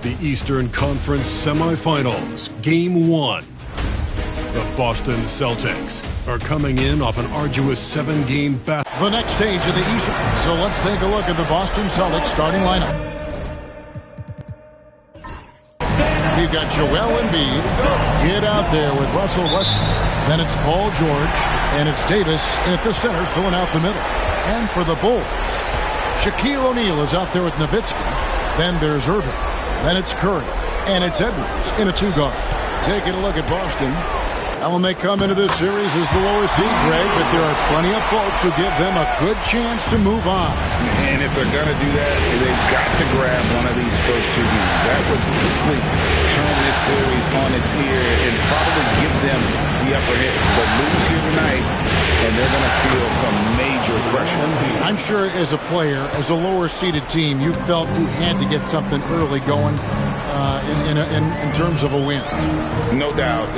the Eastern Conference Semifinals, Game 1. The Boston Celtics are coming in off an arduous 7-game battle. The next stage of the East. So let's take a look at the Boston Celtics starting lineup. We've got Joel Embiid. Get out there with Russell Westbrook. Then it's Paul George. And it's Davis at the center filling out the middle. And for the Bulls, Shaquille O'Neal is out there with Nowitzki. Then there's Irving. Then it's Curry. And it's Edwards in a 2-guard. Taking a look at Boston. Now, when they come into this series as the lower seed, Greg, but there are plenty of folks who give them a good chance to move on. And if they're going to do that, they've got to grab one of these first 2 games. That would quickly turn this series on its ear and probably give them the upper hand. But lose here tonight, and they're going to feel some major pressure. I'm sure as a player, as a lower-seeded team, you felt you had to get something early going in terms of a win. No doubt.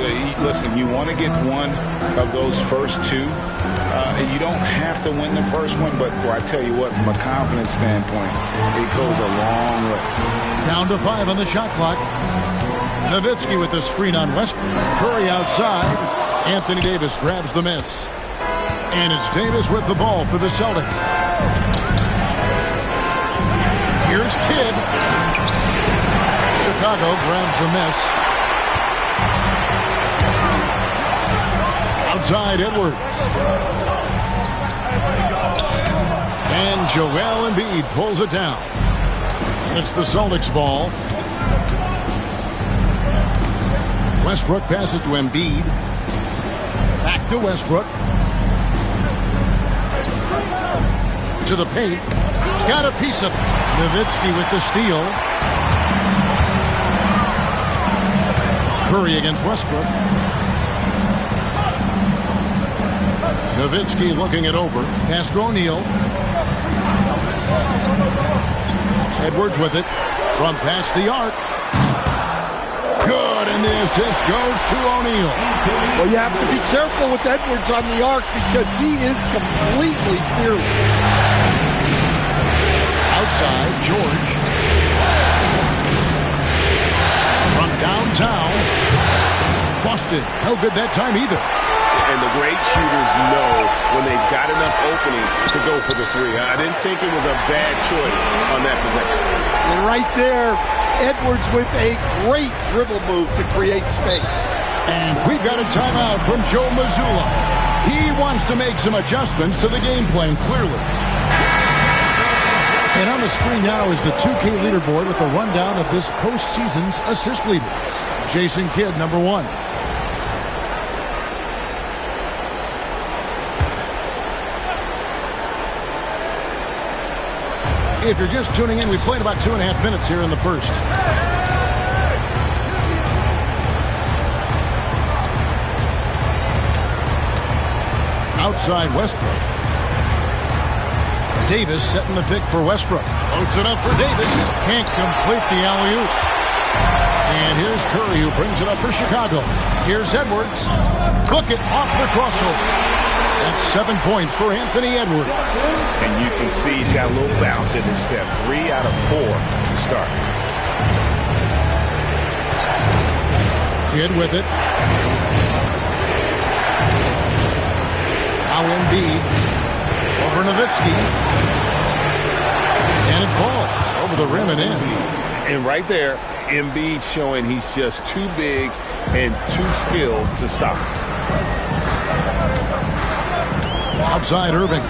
Listen, you want to get one of those first 2. You don't have to win the first one, but I tell you what, from a confidence standpoint, it goes a long way. Down to 5 on the shot clock. Nowitzki with the screen on Westbrook. Curry outside. Anthony Davis grabs the miss. And it's Davis with the ball for the Celtics. Here's Kidd. Chicago grabs the miss. Outside Edwards. And Joel Embiid pulls it down. And it's the Celtics ball. Westbrook passes to Embiid. Back to Westbrook. To the paint. Got a piece of it. Nowitzki with the steal. Curry against Westbrook. Nowitzki looking it over. Pass to O'Neal. Edwards with it. From past the arc. Good, and the assist goes to O'Neal. Well, you have to be careful with Edwards on the arc because he is completely fearless. Outside, George. From downtown. Busted. No good that time either. And the great shooters know when they've got enough opening to go for the 3. I didn't think it was a bad choice on that possession. And right there, Edwards with a great dribble move to create space. And we've got a timeout from Joe Mazzulla. He wants to make some adjustments to the game plan, clearly. And on the screen now is the 2K leaderboard with a rundown of this postseason's assist leaders. Jason Kidd, number 1. If you're just tuning in, we played about 2.5 minutes here in the first. Outside Westbrook. Davis setting the pick for Westbrook. Loads it up for Davis. Can't complete the alley-oop. And here's Curry who brings it up for Chicago. Here's Edwards. Hook it off the crossover. That's 7 points for Anthony Edwards. And you can see he's got a little bounce in his step. 3 out of 4 to start. Kidd with it. Now Embiid. Over Nowitzki. And it falls over the rim and in. And right there, Embiid showing he's just too big and too skilled to stop. Outside Irving.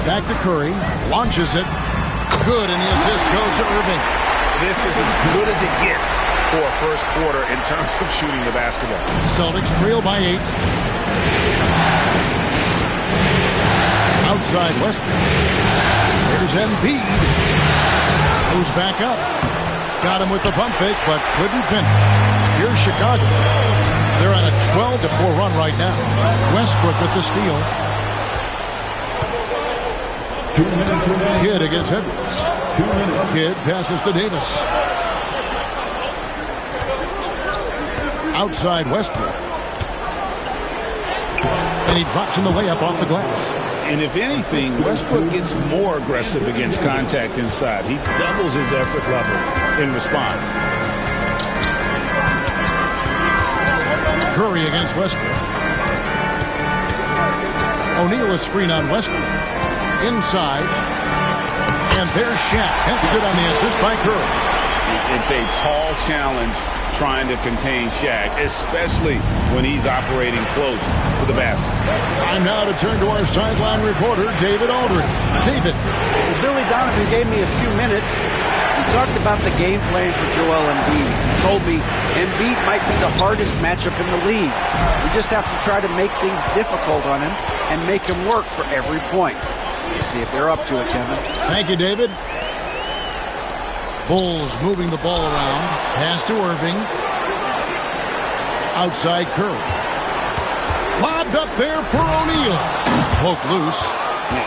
Back to Curry. Launches it. Good, and the assist goes to Irving. This is as good as it gets for a first quarter in terms of shooting the basketball. Celtics trail by 8. Outside Westbrook. There's Embiid. Goes back up. Got him with the pump fake, but couldn't finish. Here's Chicago. They're on a 12-4 run right now. Westbrook with the steal. Kidd against Edwards. Kidd passes to Davis. Outside Westbrook. And he drops in the layup off the glass. And if anything, Westbrook gets more aggressive against contact inside. He doubles his effort level in response. Curry against Westbrook. O'Neal is screen on Westbrook. Inside. And there's Shaq. That's good on the assist by Curry. It's a tall challenge trying to contain Shaq, especially when he's operating close to the basket. Time now to turn to our sideline reporter, David Aldridge. David. Well, Billy Donovan gave me a few minutes. He talked about the game plan for Joel Embiid. He told me Embiid might be the hardest matchup in the league. We just have to try to make things difficult on him and make him work for every point. Let's see if they're up to it, Kevin. Thank you, David. Bulls moving the ball around. Pass to Irving. Outside Curry. Lobbed up there for O'Neal. Poked loose.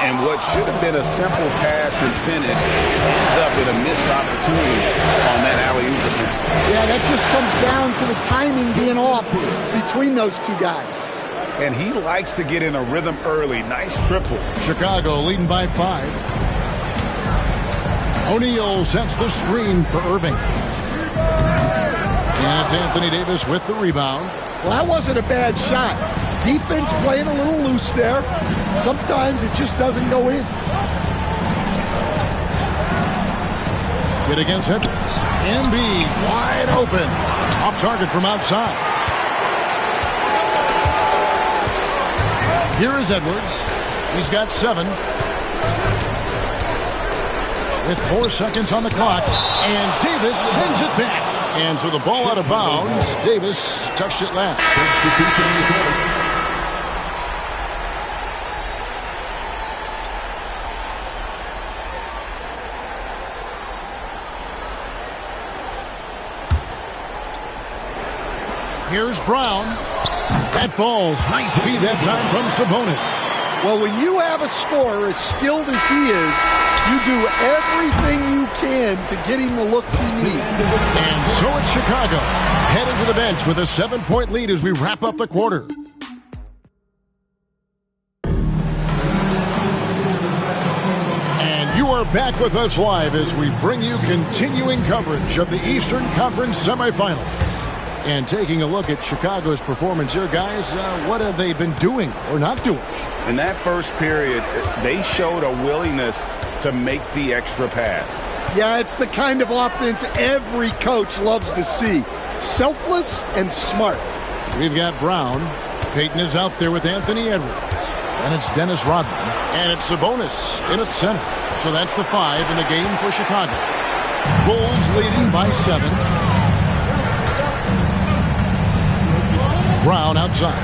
And what should have been a simple pass and finish ends up with a missed opportunity on that alley-oop attempt. Yeah, that just comes down to the timing being off between those two guys. And he likes to get in a rhythm early. Nice triple. Chicago leading by 5. O'Neal sets the screen for Irving. And it's Anthony Davis with the rebound. Well, that wasn't a bad shot. Defense playing a little loose there. Sometimes it just doesn't go in. Kid against Edwards. Embiid wide open. Off target from outside. Here is Edwards. He's got 7. With 4 seconds on the clock. And Davis sends it back. And so the ball out of bounds. Davis touched it last. Here's Brown. That falls. Nice feed that time from Sabonis. Well, when you have a scorer as skilled as he is, you do everything you can to get him the looks he needs. And so it's Chicago, heading to the bench with a 7-point lead as we wrap up the quarter. And you are back with us live as we bring you continuing coverage of the Eastern Conference semifinals. And taking a look at Chicago's performance here, guys, what have they been doing or not doing? In that first period, they showed a willingness to make the extra pass. Yeah, it's the kind of offense every coach loves to see. Selfless and smart. We've got Brown. Payton is out there with Anthony Edwards. And it's Dennis Rodman. And it's Sabonis in at center. So that's the 5 in the game for Chicago. Bulls leading by 7. Brown outside.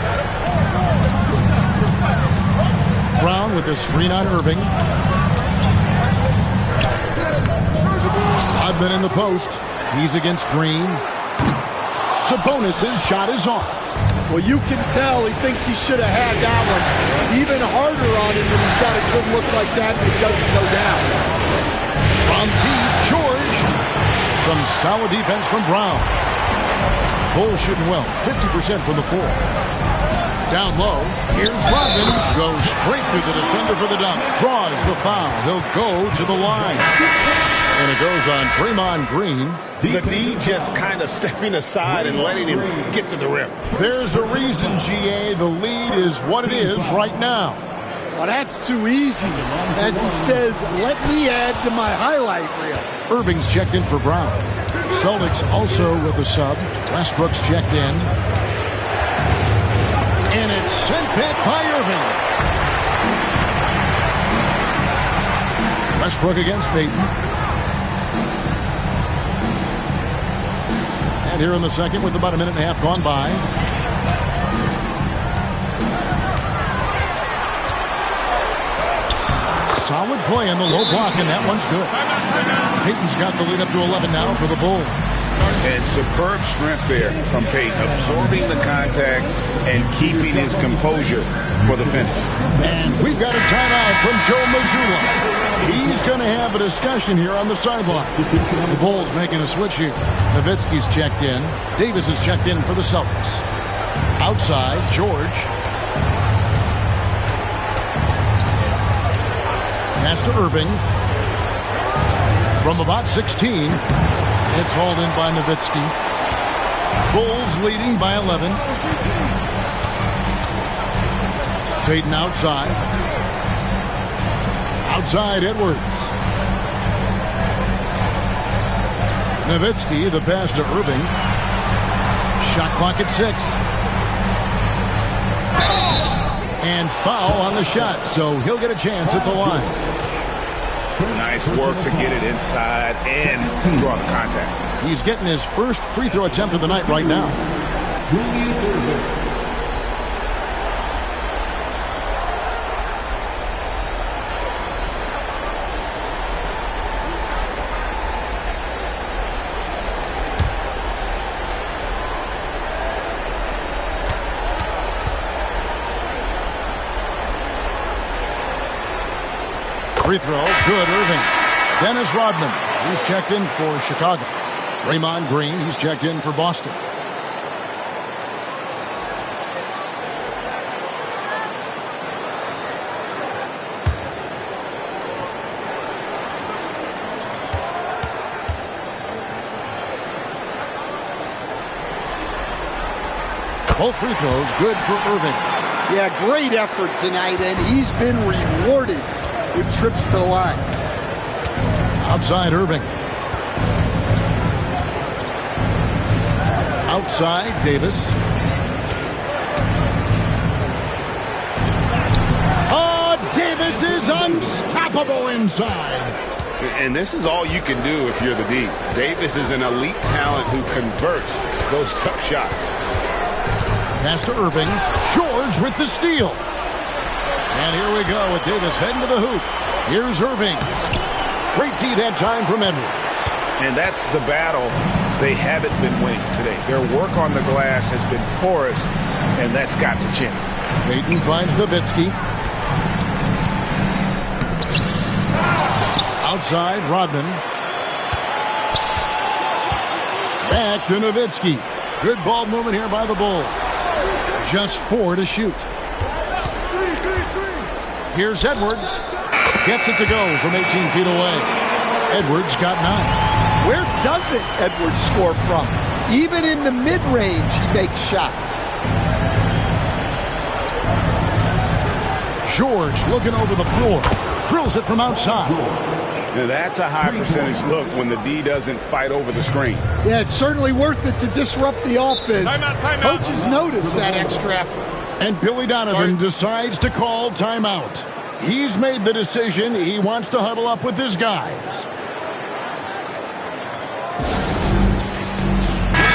Brown with the screen on Irving. Rodman in the post. He's against Green. Sabonis' shot is off. Well, you can tell he thinks he should have had that one. Even harder on him when he's got a good look like that and it doesn't go down. From deep, George. Some solid defense from Brown. Bulls shooting well, 50% from the floor. Down low, here's Rodman. Goes straight through the defender for the dunk. Draws the foul. He'll go to the line. And it goes on Draymond Green. The D just kind of stepping aside and letting him get to the rim. There's a reason, GA, the lead is what it is right now. Well, that's too easy. As he says, let me add to my highlight reel. Irving's checked in for Brown. Celtics also with a sub. Westbrook's checked in. And it's sent back by Irving. Westbrook against Payton. And here in the second with about a minute and a half gone by. Solid play in the low block, and that one's good. Payton's got the lead up to 11 now for the Bulls. And superb strength there from Payton, absorbing the contact and keeping his composure for the finish. And we've got a timeout from Joe Mazzulla. He's going to have a discussion here on the sideline. The Bulls making a switch here. Nowitzki's checked in. Davis is checked in for the Celtics. Outside, George. Pass to Irving. From about 16. It's hauled in by Nowitzki. Bulls leading by 11. Payton outside. Outside Edwards. Nowitzki, the pass to Irving. Shot clock at 6. And foul on the shot, so he'll get a chance at the line. Nice work to get it inside and draw the contact. He's getting his first free throw attempt of the night right now. Free throw, good, Irving. Dennis Rodman, he's checked in for Chicago. Draymond Green, he's checked in for Boston. Both free throws good for Irving. Yeah, great effort tonight, and he's been rewarded with trips to the line. Outside Irving. Outside Davis. Oh, Davis is unstoppable inside. And this is all you can do if you're the D. Davis is an elite talent who converts those tough shots. Pass to Irving. George with the steal. And here we go with Davis heading to the hoop. Here's Irving. Great D that time from Edwards. And that's the battle they haven't been winning today. Their work on the glass has been porous, and that's got to change. Payton finds Nowitzki. Outside, Rodman. Back to Nowitzki. Good ball movement here by the Bulls. Just 4 to shoot. Here's Edwards. Gets it to go from 18 feet away. Edwards got 9. Where doesn't Edwards score from? Even in the mid-range, he makes shots. George looking over the floor. Drills it from outside. Now that's a high percentage look when the D doesn't fight over the screen. Yeah, it's certainly worth it to disrupt the offense. Timeout. Coaches notice that extra effort. And Billy Donovan decides to call timeout. He's made the decision. He wants to huddle up with his guys.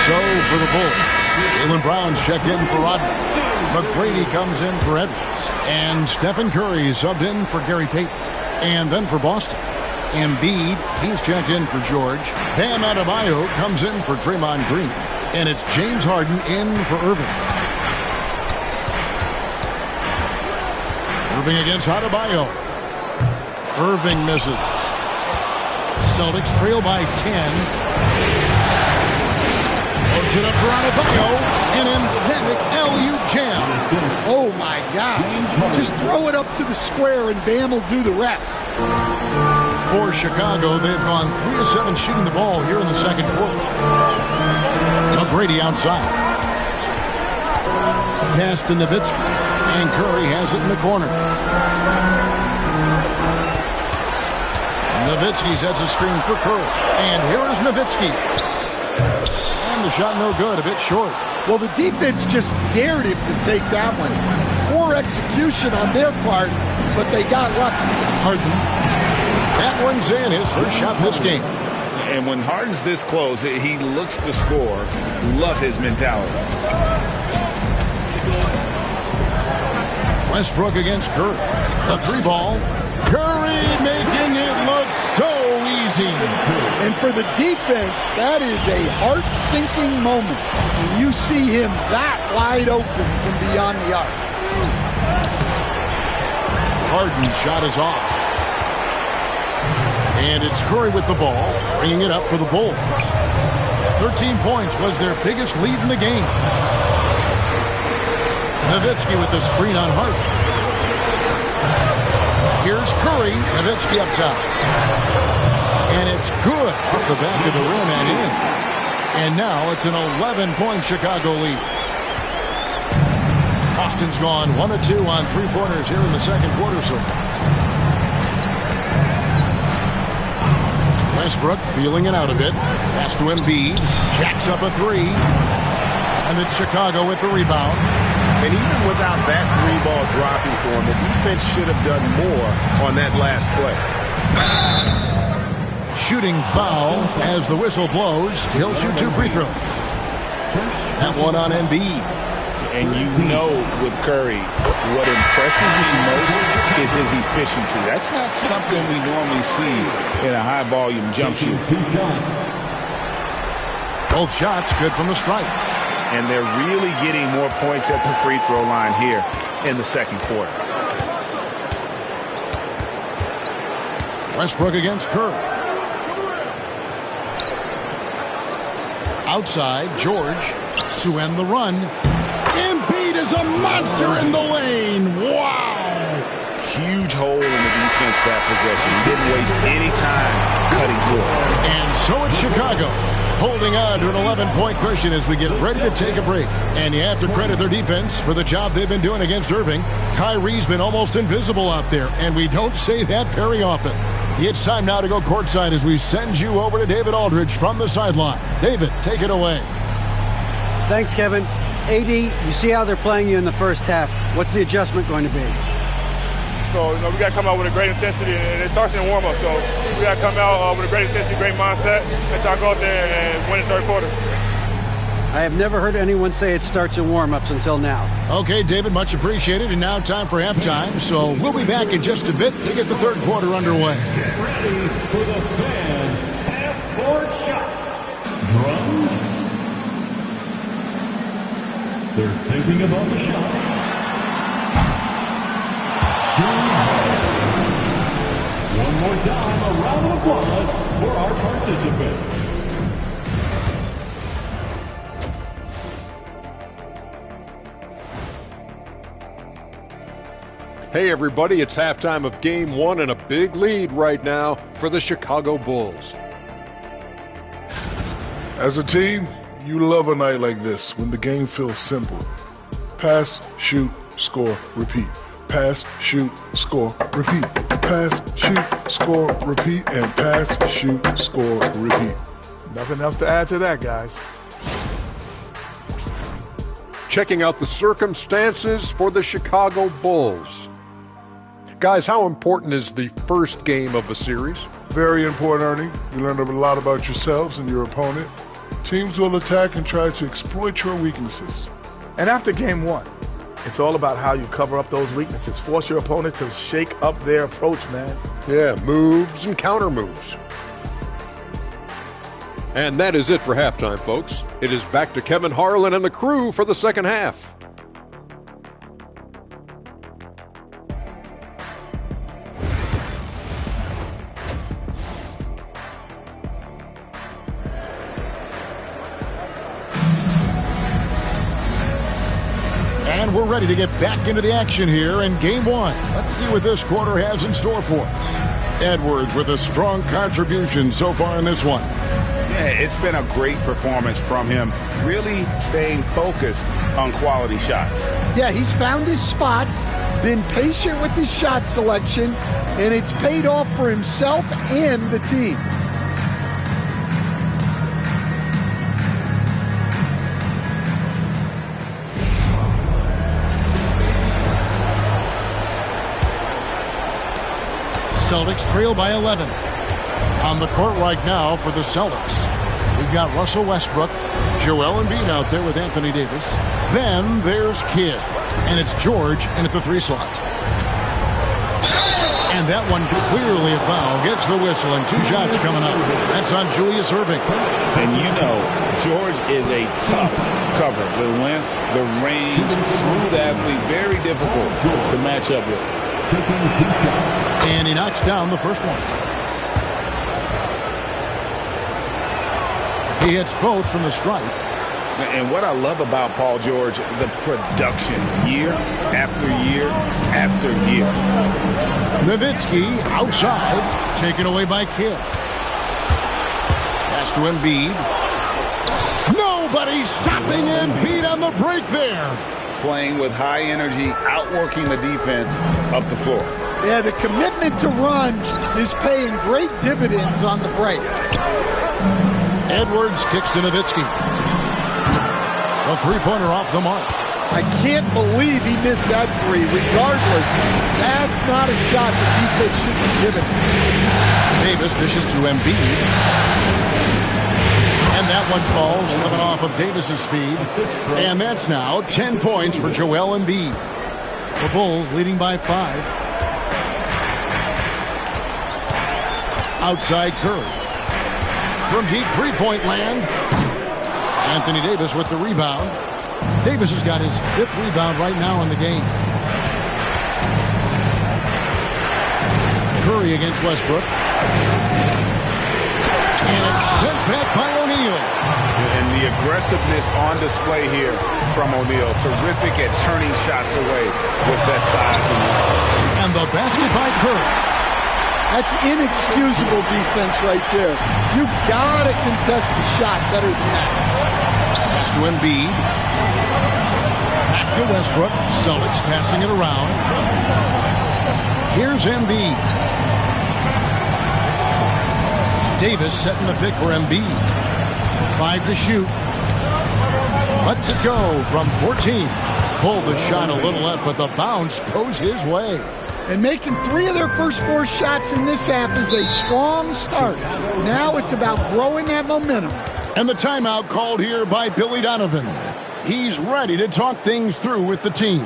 So for the Bulls, Jaylen Brown's checked in for Rodman. McGrady comes in for Edwards. And Stephen Curry subbed in for Gary Payton. And then for Boston, Embiid, he's checked in for George. Bam Adebayo comes in for Draymond Green. And it's James Harden in for Irving. Irving against Adebayo. Irving misses. Celtics trail by 10. It up for Adebayo. An emphatic LU jam. Oh, my God. Just throw it up to the square and Bam will do the rest. For Chicago, they've gone 3 of 7 shooting the ball here in the second quarter. McGrady outside. Pass to Nowitzki. And Curry has it in the corner. Nowitzki sets a screen for Curry. And here is Nowitzki. And the shot no good, a bit short. Well, the defense just dared him to take that one. Poor execution on their part, but they got lucky. Harden. That one's in, his first shot this game. And when Harden's this close, he looks to score. Love his mentality. Westbrook against Curry. The 3 ball. Curry making it look so easy. And for the defense, that is a heart-sinking moment when you see him that wide open from beyond the arc. Harden's shot is off. And it's Curry with the ball, bringing it up for the Bulls. 13 points was their biggest lead in the game. Nowitzki with the screen on Harden. Here's Curry. Nowitzki up top. And it's good off the back of the rim and in. And now it's an 11-point Chicago lead. Boston's gone 1 of 2 on three-pointers here in the second quarter so far. Westbrook feeling it out a bit. Pass to Embiid. Jacks up a three. And it's Chicago with the rebound. And even without that three-ball dropping for him, the defense should have done more on that last play. Shooting foul as the whistle blows. He'll shoot 2 free throws. That one on Embiid. And you know with Curry, what impresses me most is his efficiency. That's not something we normally see in a high-volume jump shoot. Both shots good from the stripe. And they're really getting more points at the free throw line here in the second quarter. Westbrook against Curry. Outside, George to end the run. Embiid is a monster in the lane. Wow! Huge hole in the defense that possession. He didn't waste any time cutting to it. And so it's Chicago, holding on to an 11-point cushion as we get ready to take a break. And you have to credit their defense for the job they've been doing against Irving. Kyrie's been almost invisible out there, and we don't say that very often. It's time now to go courtside as we send you over to David Aldridge from the sideline. David, take it away. Thanks, Kevin. AD, you see how they're playing you in the first half. What's the adjustment going to be? So, we got to come out with a great intensity, and it starts in the warm-up. So, we got to come out with a great intensity, great mindset, and try to go out there and win the third quarter. I have never heard anyone say it starts in warm-ups until now. Okay, David, much appreciated. And now time for halftime. So we'll be back in just a bit to get the third quarter underway. Get ready for the fan half-court shots. Drums. They're thinking about the shot. One more time, a round of applause for our participants. Hey everybody, it's halftime of Game 1 and a big lead right now for the Chicago Bulls. As a team, you love a night like this when the game feels simple. Pass, shoot, score, repeat. Pass, shoot, score, repeat. Pass, shoot, score, repeat, and pass, shoot, score, repeat. Nothing else to add to that, guys. Checking out the circumstances for the Chicago Bulls. Guys, how important is the first game of the series? Very important, Ernie. You learn a lot about yourselves and your opponent. Teams will attack and try to exploit your weaknesses. And after game 1, it's all about how you cover up those weaknesses. Force your opponent to shake up their approach, man. Yeah, moves and counter moves. And that is it for halftime, folks. It is back to Kevin Harlan and the crew for the second half. And we're ready to get back into the action here in Game 1. Let's see what this quarter has in store for us. Edwards with a strong contribution so far in this one. Yeah, it's been a great performance from him, really staying focused on quality shots. Yeah, he's found his spots, been patient with his shot selection, and it's paid off for himself and the team. Celtics trail by 11. On the court right now for the Celtics, we've got Russell Westbrook, Joel Embiid out there with Anthony Davis. Then there's Kidd, and it's George in at the 3 slot. And that one clearly a foul. Gets the whistle, and 2 shots coming up. That's on Julius Irving. And you know, George is a tough cover. The length, the range, smooth athlete, very difficult to match up with. And he knocks down the first one. He hits both from the stripe. And what I love about Paul George, the production year after year after year. Nowitzki outside, taken away by Kidd. Pass to Embiid. Nobody stopping Embiid on the break there. Playing with high energy, outworking the defense up the floor. Yeah, the commitment to run is paying great dividends on the break. Edwards kicks to Nowitzki. A three-pointer off the mark. I can't believe he missed that three. Regardless, that's not a shot the defense should be given. Davis dishes to Embiid. And that one falls, coming off of Davis's feed. And that's now 10 points for Joel Embiid. The Bulls leading by 5. Outside Curry. From deep three-point land. Anthony Davis with the rebound. Davis has got his 5th rebound right now in the game. Curry against Westbrook. And it's sent back by O'Neal. And the aggressiveness on display here from O'Neal. Terrific at turning shots away with that size and length. And the basket by Curry. That's inexcusable defense right there. You gotta contest the shot better than that. Pass to Embiid. Back to Westbrook. Celtics passing it around. Here's Embiid. Davis setting the pick for Embiid. 5 to shoot. Lets it go from 14. Pulled the shot a little left, but the bounce goes his way. And making 3 of their first 4 shots in this half is a strong start. Now it's about growing that momentum. And the timeout called here by Billy Donovan. He's ready to talk things through with the team.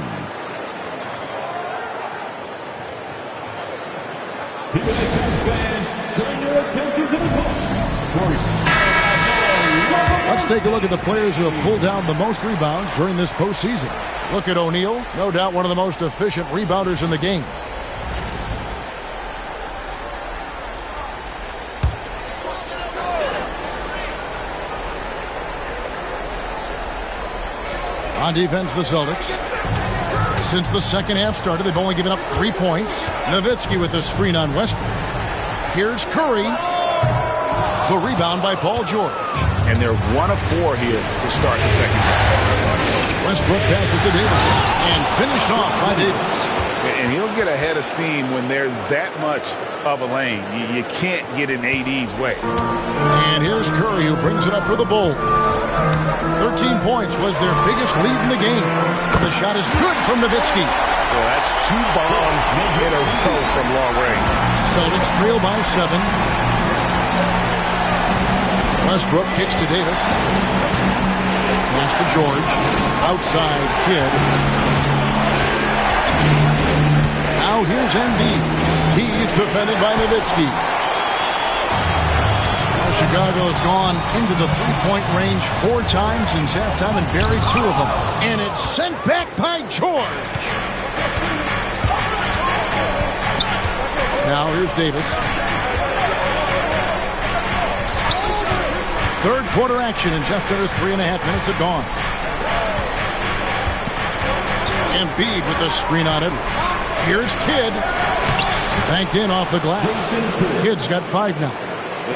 Let's take a look at the players who have pulled down the most rebounds during this postseason. Look at O'Neal, no doubt one of the most efficient rebounders in the game. On defense, the Celtics. Since the second half started, they've only given up 3 points. Nowitzki with the screen on Westbrook. Here's Curry. The rebound by Paul George. And they're 1 of 4 here to start the second half. Westbrook passes to Davis. And finished off by Davis. And he'll get ahead of steam when there's that much of a lane. You can't get in AD's way. And here's Curry, who brings it up for the Bulls. 13 points was their biggest lead in the game. And the shot is good from Nowitzki. Well, that's 2 bombs in a row from long range. Celtics trail by 7. Westbrook kicks to Davis. Pass to George. Outside Kidd. Now here's Embiid. He's defended by Nowitzki. Now Chicago has gone into the three-point range 4 times since halftime and buried 2 of them. And it's sent back by George. Now here's Davis. Third quarter action in just under 3.5 minutes have gone. Embiid with the screen on Edwards. Here's Kidd. Banked in off the glass. Kidd's got 5 now.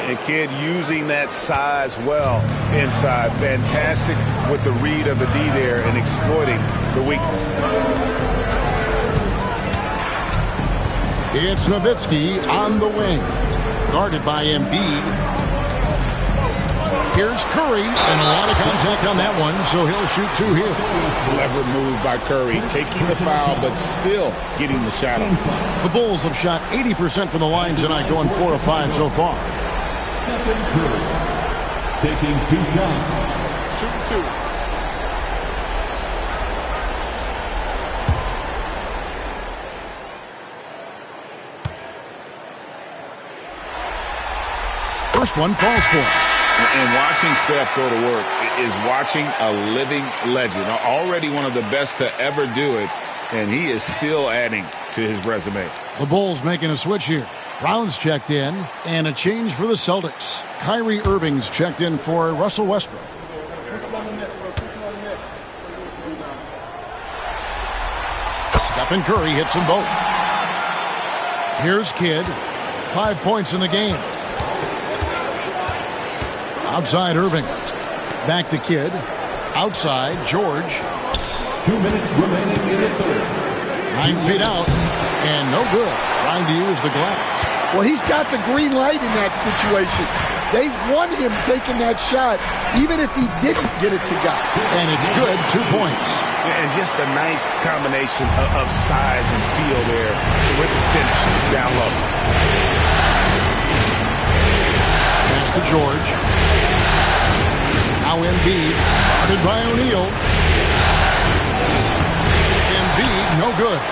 And Kidd using that size well inside. Fantastic with the read of the D there and exploiting the weakness. It's Nowitzki on the wing. Guarded by Embiid. Here's Curry, and a lot of contact on that one, so he'll shoot 2 here. Clever move by Curry, taking the foul, but still getting the shot on. The Bulls have shot 80% from the line tonight, going 4 of 5 so far. Stephen Curry taking 2 shots. Shooting 2. First one falls for him. And watching Steph go to work is watching a living legend. Already one of the best to ever do it, and he is still adding to his resume. The Bulls making a switch here. Brown's checked in, and a change for the Celtics. Kyrie Irving's checked in for Russell Westbrook. Stephen Curry hits them both. Here's Kidd. 5 points in the game. Outside Irving. Back to Kidd. Outside George. 2 minutes remaining in the third. 9 feet out. And no good. Trying to use the glass. Well, he's got the green light in that situation. They want him taking that shot, even if he didn't get it to God. And it's good. 2 points. And just a nice combination of size and feel there. Terrific finish down low. Pass to George. Now Embiid. Guarded by O'Neal. Embiid, no good.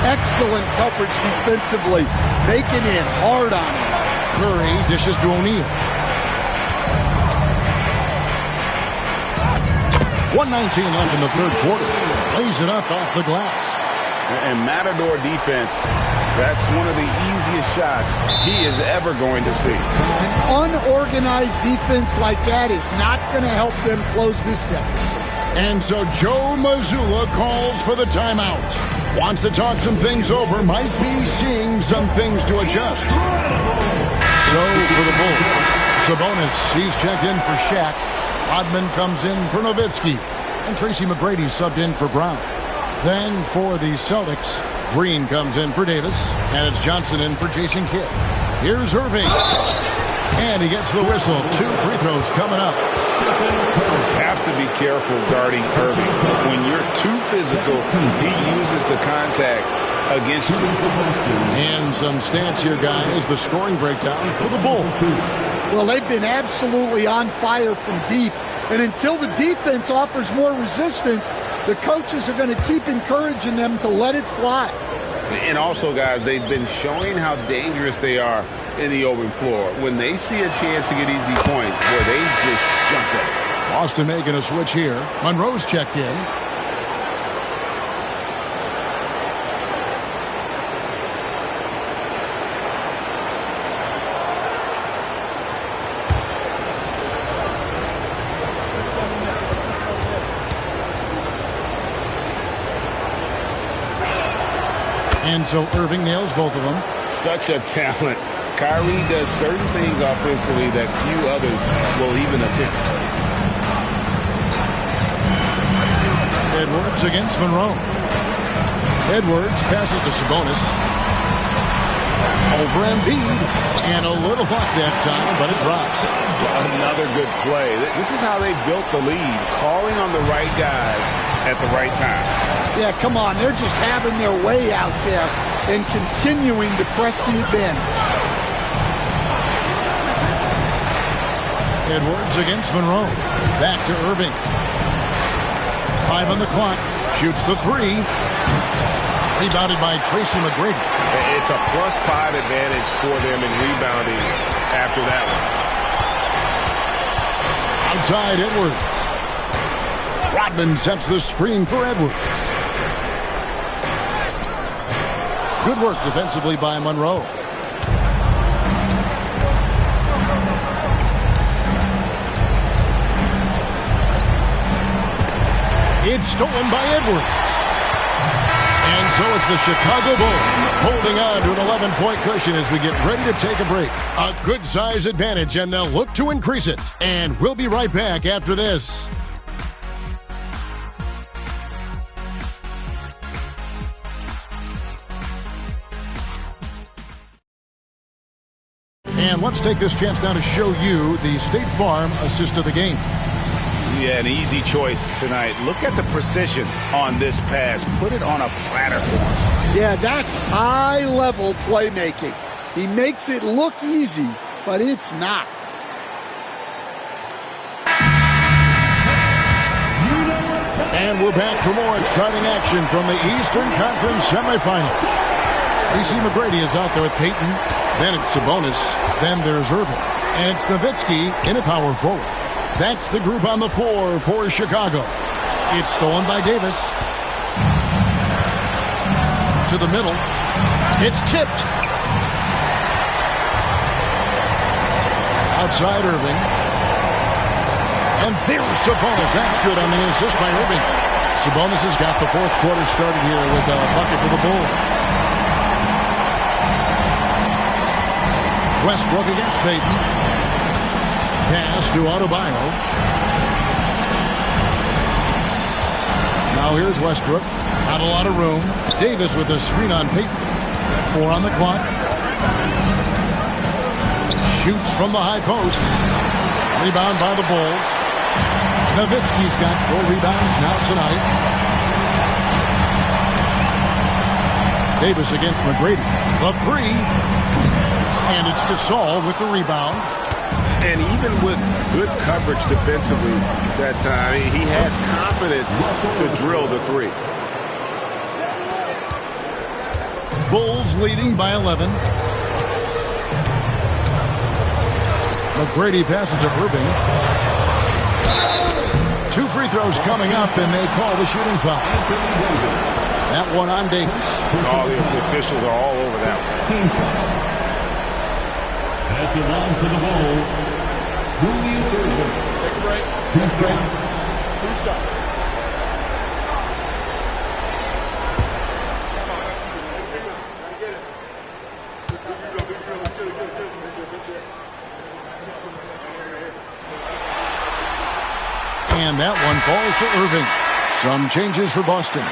Excellent coverage defensively, making it hard on him. Curry dishes to O'Neal. 1:19 left in the third quarter. Lays it up off the glass. And Matador defense, that's one of the easiest shots he is ever going to see. An unorganized defense like that is not going to help them close this deficit. And so Joe Mazzulla calls for the timeout. Wants to talk some things over, might be seeing some things to adjust. So for the Bulls, Sabonis, he's checked in for Shaq. Rodman comes in for Nowitzki. And Tracy McGrady subbed in for Brown. Then for the Celtics, Green comes in for Davis. And it's Johnson in for Jason Kidd. Here's Irving. And he gets the whistle. 2 free throws coming up. Have to be careful guarding Irving. When you're too physical, he uses the contact against you. And some stats here, guys. The scoring breakdown for the Bulls. Well, they've been absolutely on fire from deep. And until the defense offers more resistance, the coaches are going to keep encouraging them to let it fly. And also, guys, they've been showing how dangerous they are in the open floor. When they see a chance to get easy points, boy, they just jump at it. Boston making a switch here. Monroe's checked in. And so Irving nails both of them. Such a talent. Kyrie does certain things offensively that few others will even attempt. Edwards against Monroe. Edwards passes to Sabonis. Over Embiid. And a little luck that time, but it drops. Another good play. This is how they built the lead. Calling on the right guys at the right time. Yeah, come on. They're just having their way out there and continuing to press the advantage. Edwards against Monroe. Back to Irving. 5 on the clock. Shoots the 3. Rebounded by Tracy McGrady. It's a +5 advantage for them in rebounding after that one. Outside Edwards. Rodman sets the screen for Edwards. Good work defensively by Monroe. It's stolen by Edwards. And so it's the Chicago Bulls holding on to an 11-point cushion as we get ready to take a break. A good size advantage, and they'll look to increase it. And we'll be right back after this. And let's take this chance now to show you the State Farm assist of the game. Yeah, an easy choice tonight. Look at the precision on this pass. Put it on a platter for him. Yeah, that's high-level playmaking. He makes it look easy, but it's not. And we're back for more exciting action from the Eastern Conference semifinals. Tracy McGrady is out there with Peyton. Then it's Sabonis. Then there's Irving. And it's Nowitzki in a power forward. That's the group on the floor for Chicago. It's stolen by Davis. To the middle. It's tipped. Outside Irving. And there's Sabonis. That's good on the assist by Irving. Sabonis has got the fourth quarter started here with a bucket for the Bulls. Westbrook against Payton. Pass to Adebayo. Now here's Westbrook. Not a lot of room. Davis with a screen on Payton. 4 on the clock. Shoots from the high post. Rebound by the Bulls. Nowitzki's got 4 rebounds now tonight. Davis against McGrady. The 3. And it's Gasol with the rebound. And even with good coverage defensively that time, he has confidence to drill the 3. Bulls leading by 11. McGrady passes to Irving. 2 free throws coming up, and they call the shooting foul. That one on Davis. All the officials are all over that one. At the line for the Bulls, Julius Irving. Take a break. 2 shots. And that one falls for Irving. Some changes for Boston.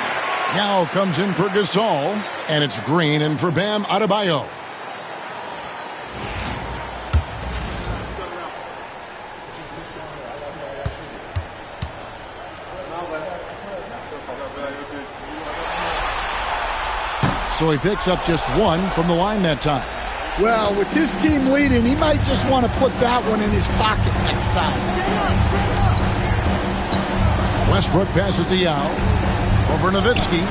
Now comes in for Gasol, and it's Green in for Bam Adebayo. So he picks up just 1 from the line that time. Well, with his team leading, he might just want to put that one in his pocket next time. Westbrook passes to Yao. Over Nowitzki.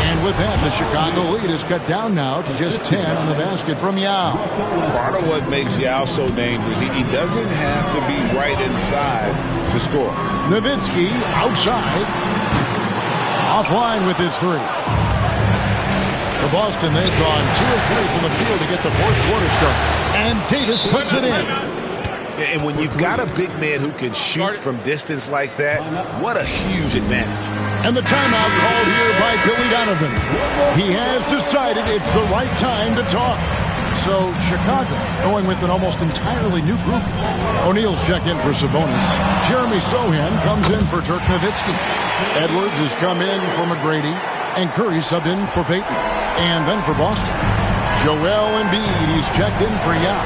And with that, the Chicago lead is cut down now to just 10 on the basket from Yao. Part of what makes Yao so dangerous, he doesn't have to be right inside to score. Nowitzki outside. Offline with his 3. For Boston, they've gone 2 of 3 from the field to get the fourth quarter started. And Davis puts it in. And when you've got a big man who can shoot from distance like that, what a huge advantage. And the timeout called here by Billy Donovan. He has decided it's the right time to talk. So Chicago going with an almost entirely new group. O'Neal's checked in for Sabonis. Jeremy Sohan comes in for Dirk Nowitzki. Edwards has come in for McGrady. And Curry subbed in for Payton. And then for Boston, Joel Embiid, he's checked in for Yao.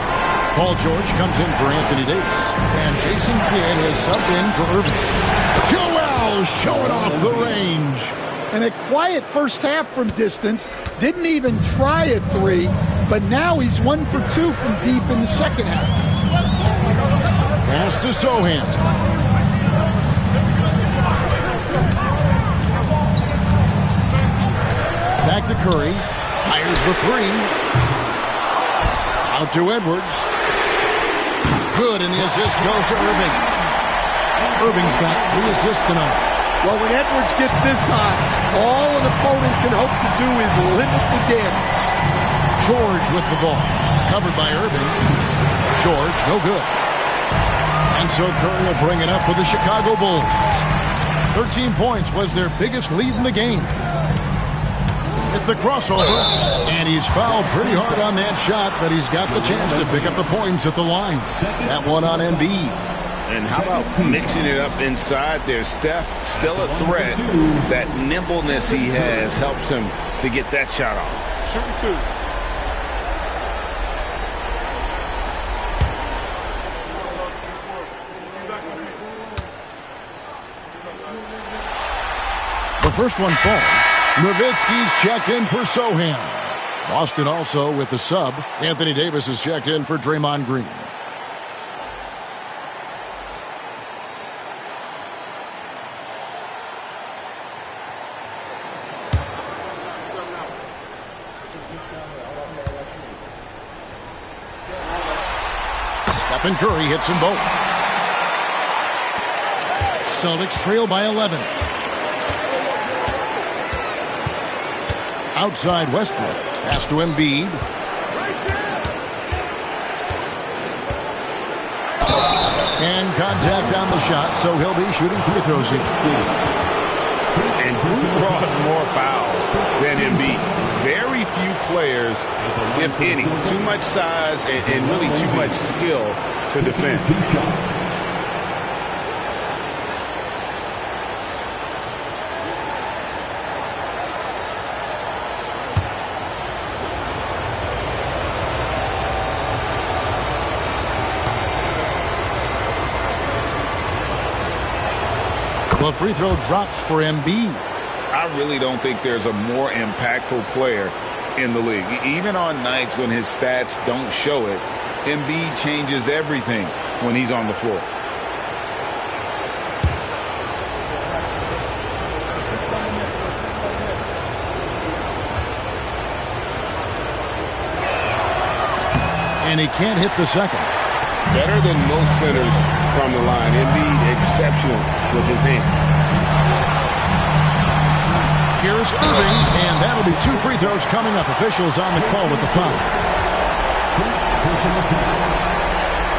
Paul George comes in for Anthony Davis. And Jason Kidd has subbed in for Irving. Joel showing off the range. And a quiet first half from distance. Didn't even try a 3, but now he's 1 for 2 from deep in the second half. Pass to Sohan. Back to Curry. Fires the 3. Out to Edwards. Good, and the assist goes to Irving. Irving's got 3 assists tonight. Well, when Edwards gets this hot, all an opponent can hope to do is limit the damage. George with the ball. Covered by Irving. George, no good. And so Curry will bring it up for the Chicago Bulls. 13 points was their biggest lead in the game. It's the crossover, and he's fouled pretty hard on that shot, but he's got the chance to pick up the points at the line. That one on Embiid. And how about mixing it up inside there? Steph, still a threat. That nimbleness he has helps him to get that shot off. Shooting 2. The first one falls. Nowitzki's checked in for Sohan. Boston also with the sub. Anthony Davis is checked in for Draymond Green. Stephen Curry hits them both. Celtics trail by 11. Outside Westbrook. Pass to Embiid. And contact on the shot, so he'll be shooting free throws here. And who draws more fouls than Embiid? Very few players, if any. Too much size and really too much skill to defend. The free throw drops for Embiid. I really don't think there's a more impactful player in the league. Even on nights when his stats don't show it, Embiid changes everything when he's on the floor. And he can't hit the second. Better than most centers from the line. Embiid exceptional with his hands. Here's Irving, and that'll be 2 free throws coming up. Officials on the call with the foul. First personal foul.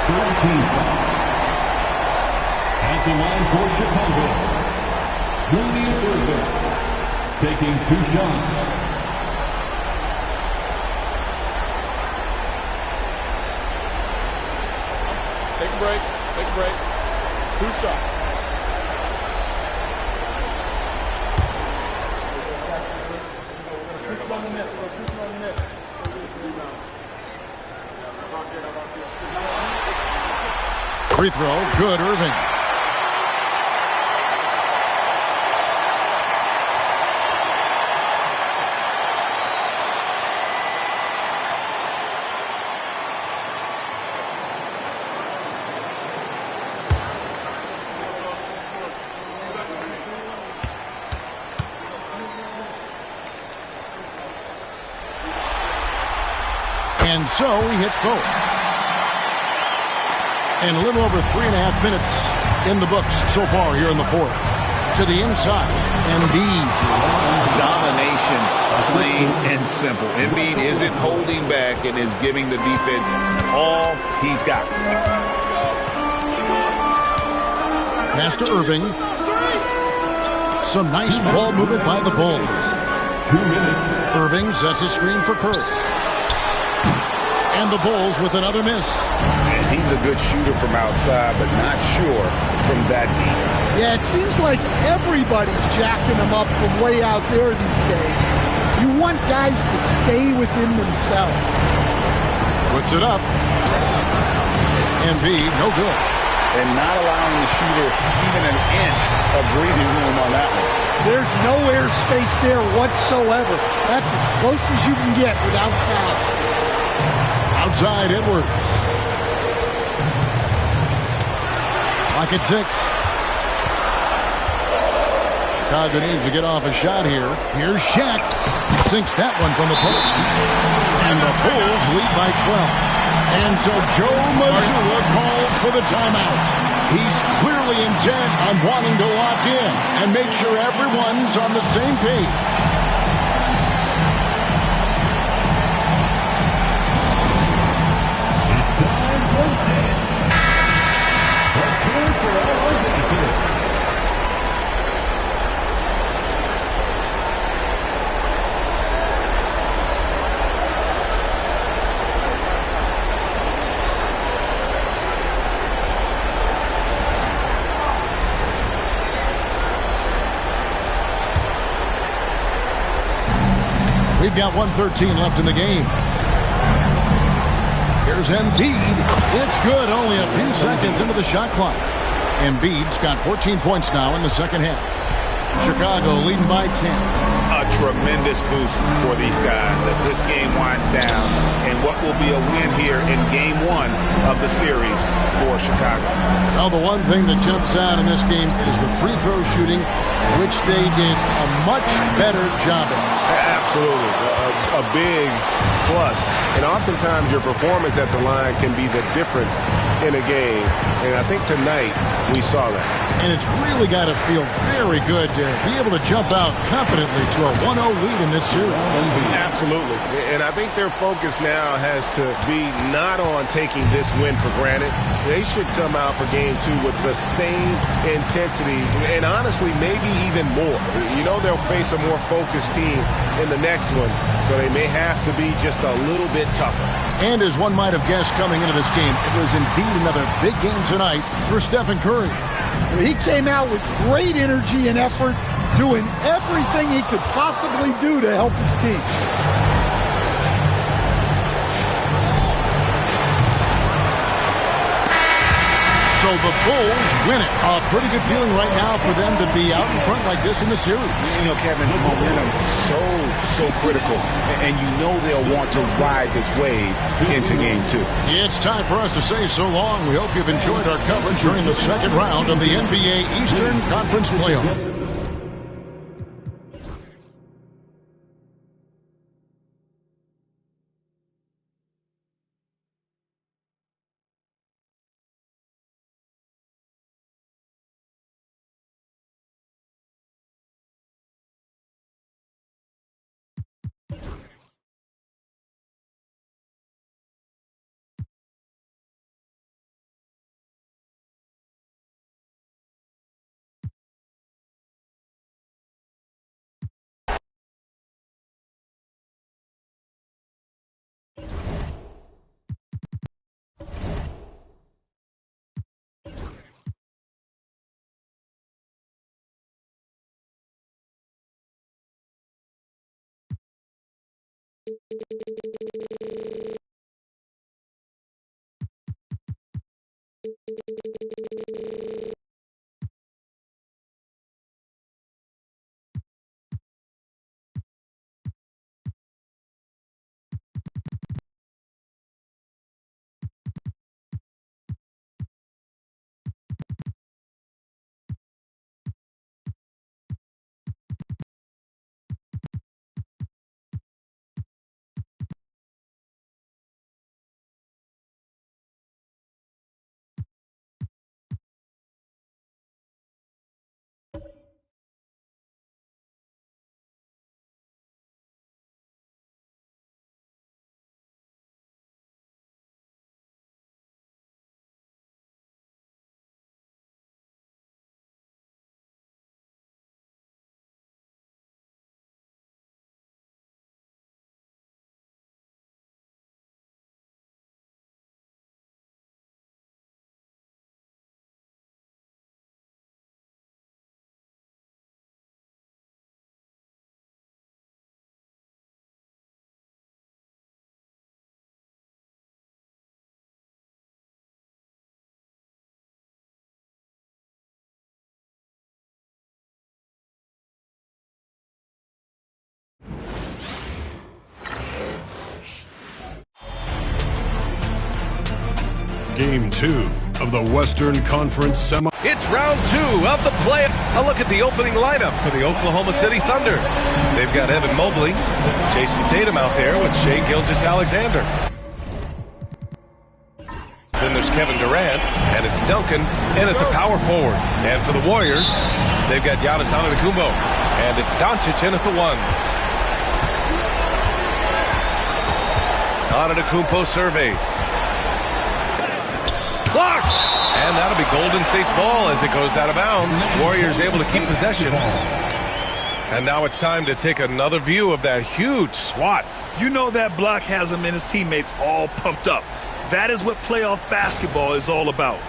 13 foul. At the line for Chicago, Julius Irving taking 2 shots. Take a break. Take a break. 2 shots. Free throw, good, Irving. And so he hits both. And a little over 3.5 minutes in the books so far here in the fourth. To the inside, Embiid. Domination, plain and simple. Embiid isn't holding back and is giving the defense all he's got. Pass to Irving. Some nice ball movement by the Bulls. 2 minutes. Irving sets a screen for Curry. And the Bulls with another miss. And he's a good shooter from outside, but not sure from that deep. Yeah, it seems like everybody's jacking him up from way out there these days. You want guys to stay within themselves. Puts it up. Embiid, no good. And not allowing the shooter even an inch of breathing room on that one. There's no air space there whatsoever. That's as close as you can get without foul. Outside Edwards. Clock at 6. Chicago needs to get off a shot here. Here's Shaq. Sinks that one from the post. And the Bulls lead by 12. And so Joe Mazzulla calls for the timeout. He's clearly intent on wanting to lock in and make sure everyone's on the same page. We've got 1:13 left in the game. Here's Embiid. It's good, only a few seconds into the shot clock. Embiid's got 14 points now in the second half. Chicago leading by 10. A tremendous boost for these guys as this game winds down and what will be a win here in game 1 of the series for Chicago. Well, the one thing that jumps out in this game is the free throw shooting, which they did a much better job at. Absolutely. A big plus. And oftentimes your performance at the line can be the difference in a game. And I think tonight we saw that. And it's really got to feel very good to be able to jump out confidently to a 1-0 lead in this series. Absolutely. And I think their focus now has to be not on taking this win for granted. They should come out for game game 2 with the same intensity and honestly maybe even more. You know they'll face a more focused team in the next one, so they may have to be just a little bit tougher. And as one might have guessed coming into this game, it was indeed another big game tonight for Stephen Curry. He came out with great energy and effort, doing everything he could possibly do to help his team. So the Bulls win it. A pretty good feeling right now for them to be out in front like this in the series. You know, Kevin, momentum is so critical. And you know they'll want to ride this wave into game 2. It's time for us to say so long. We hope you've enjoyed our coverage during the second round of the NBA Eastern Conference Playoff. Game 2 of the Western Conference semi. It's round 2 of the play. A look at the opening lineup for the Oklahoma City Thunder. They've got Evan Mobley, Jason Tatum out there with Shai Gilgeous-Alexander. Then there's Kevin Durant, and it's Duncan in at the power forward. And for the Warriors, they've got Giannis Antetokounmpo, and it's Doncic in at the 1. Antetokounmpo surveys. Blocked! And that'll be Golden State's ball as it goes out of bounds. Warriors able to keep possession. And now it's time to take another view of that huge swat. You know that block has him and his teammates all pumped up. That is what playoff basketball is all about.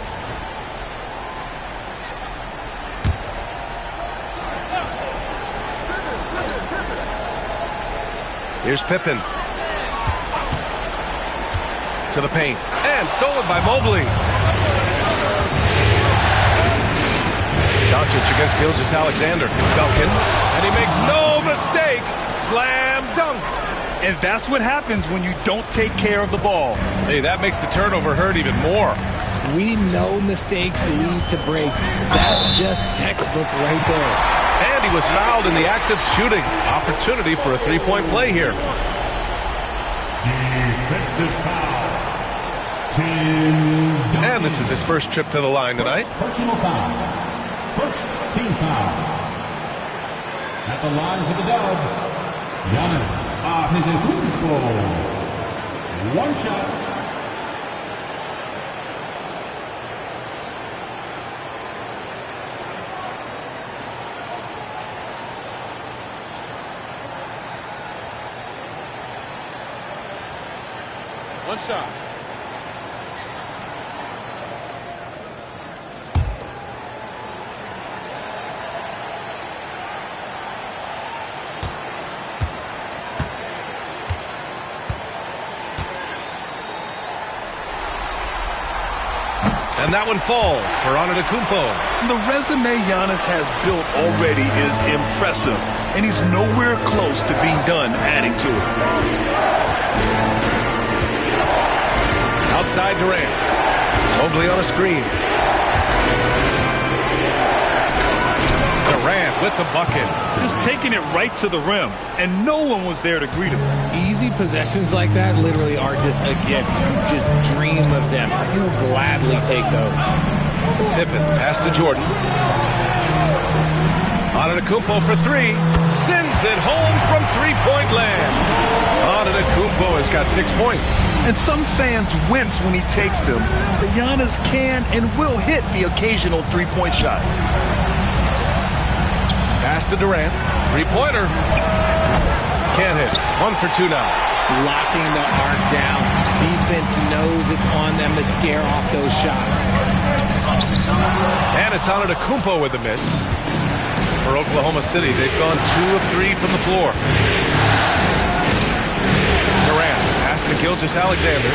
Here's Pippen. To the paint. And stolen by Mobley. Doncic against Gilgeous-Alexander. Duncan. And he makes no mistake. Slam dunk. And that's what happens when you don't take care of the ball. Hey, that makes the turnover hurt even more. We know mistakes lead to breaks. That's just textbook right there. And he was fouled in the act of shooting. Opportunity for a three-point play here. Defensive foul. And this is his first trip to the line tonight. Personal foul. First team foul. At the line for the Dubs, Giannis Antetokounmpo. One shot. One side. And that one falls for Antetokounmpo. The resume Giannis has built already is impressive, and he's nowhere close to being done adding to it. Outside Durant. Mobley on a screen. Durant with the bucket. Just taking it right to the rim, and no one was there to greet him. Easy possessions like that literally are just a gift. You just dream of them. He'll gladly take those. Pippen, pass to Jordan. Antetokounmpo for three. Sends it home from three-point land. Antetokounmpo has got 6 points. And some fans wince when he takes them, but Giannis can and will hit the occasional three-point shot. Pass to Durant. Three-pointer. Can't hit. 1 for 2 now. Locking the arc down. Defense knows it's on them to scare off those shots. And it's Antetokounmpo with the miss. For Oklahoma City, they've gone 2 of 3 from the floor. Durant, pass to Gilgeous-Alexander.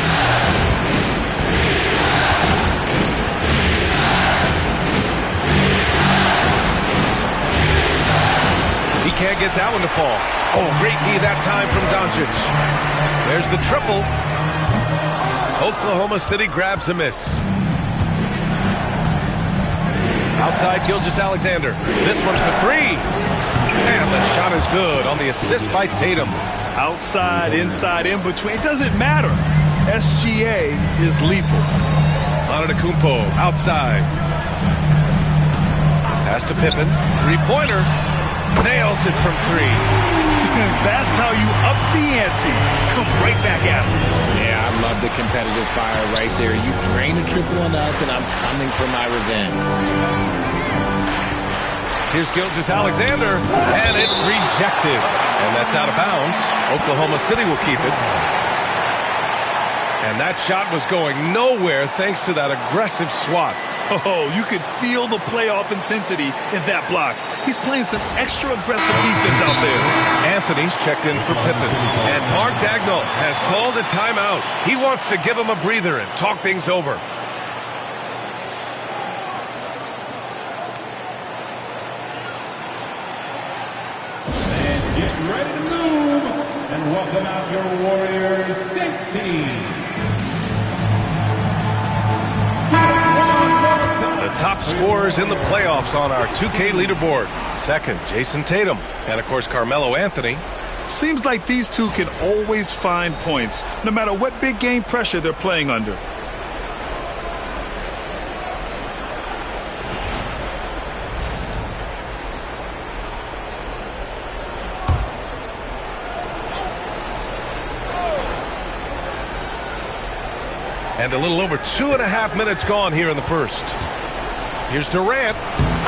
He can't get that one to fall. Oh, great D that time from Doncic. There's the triple. Oklahoma City grabs a miss. Outside Gilgeous-Alexander. This one for three. And the shot is good on the assist by Tatum. Outside, inside, in between. It doesn't matter. SGA is lethal. Antetokounmpo outside. Pass to Pippen. Three-pointer. Nails it from three. That's how you up the ante. Come right back at him. Yeah, I love the competitive fire right there. You drain a triple on us, and I'm coming for my revenge. Here's Gilgeous-Alexander, and it's rejected. And that's out of bounds. Oklahoma City will keep it. And that shot was going nowhere thanks to that aggressive swat. Oh, you could feel the playoff intensity in that block. He's playing some extra aggressive defense out there. Anthony's checked in for Pippen. And Mark Daigneault has called a timeout. He wants to give him a breather and talk things over. And get ready to move. And welcome out your Warriors Knicks team. The top scorers in the playoffs on our 2K leaderboard. Second, Jason Tatum. And, of course, Carmelo Anthony. Seems like these two can always find points, no matter what big game pressure they're playing under. And a little over 2.5 minutes gone here in the first. Here's Durant.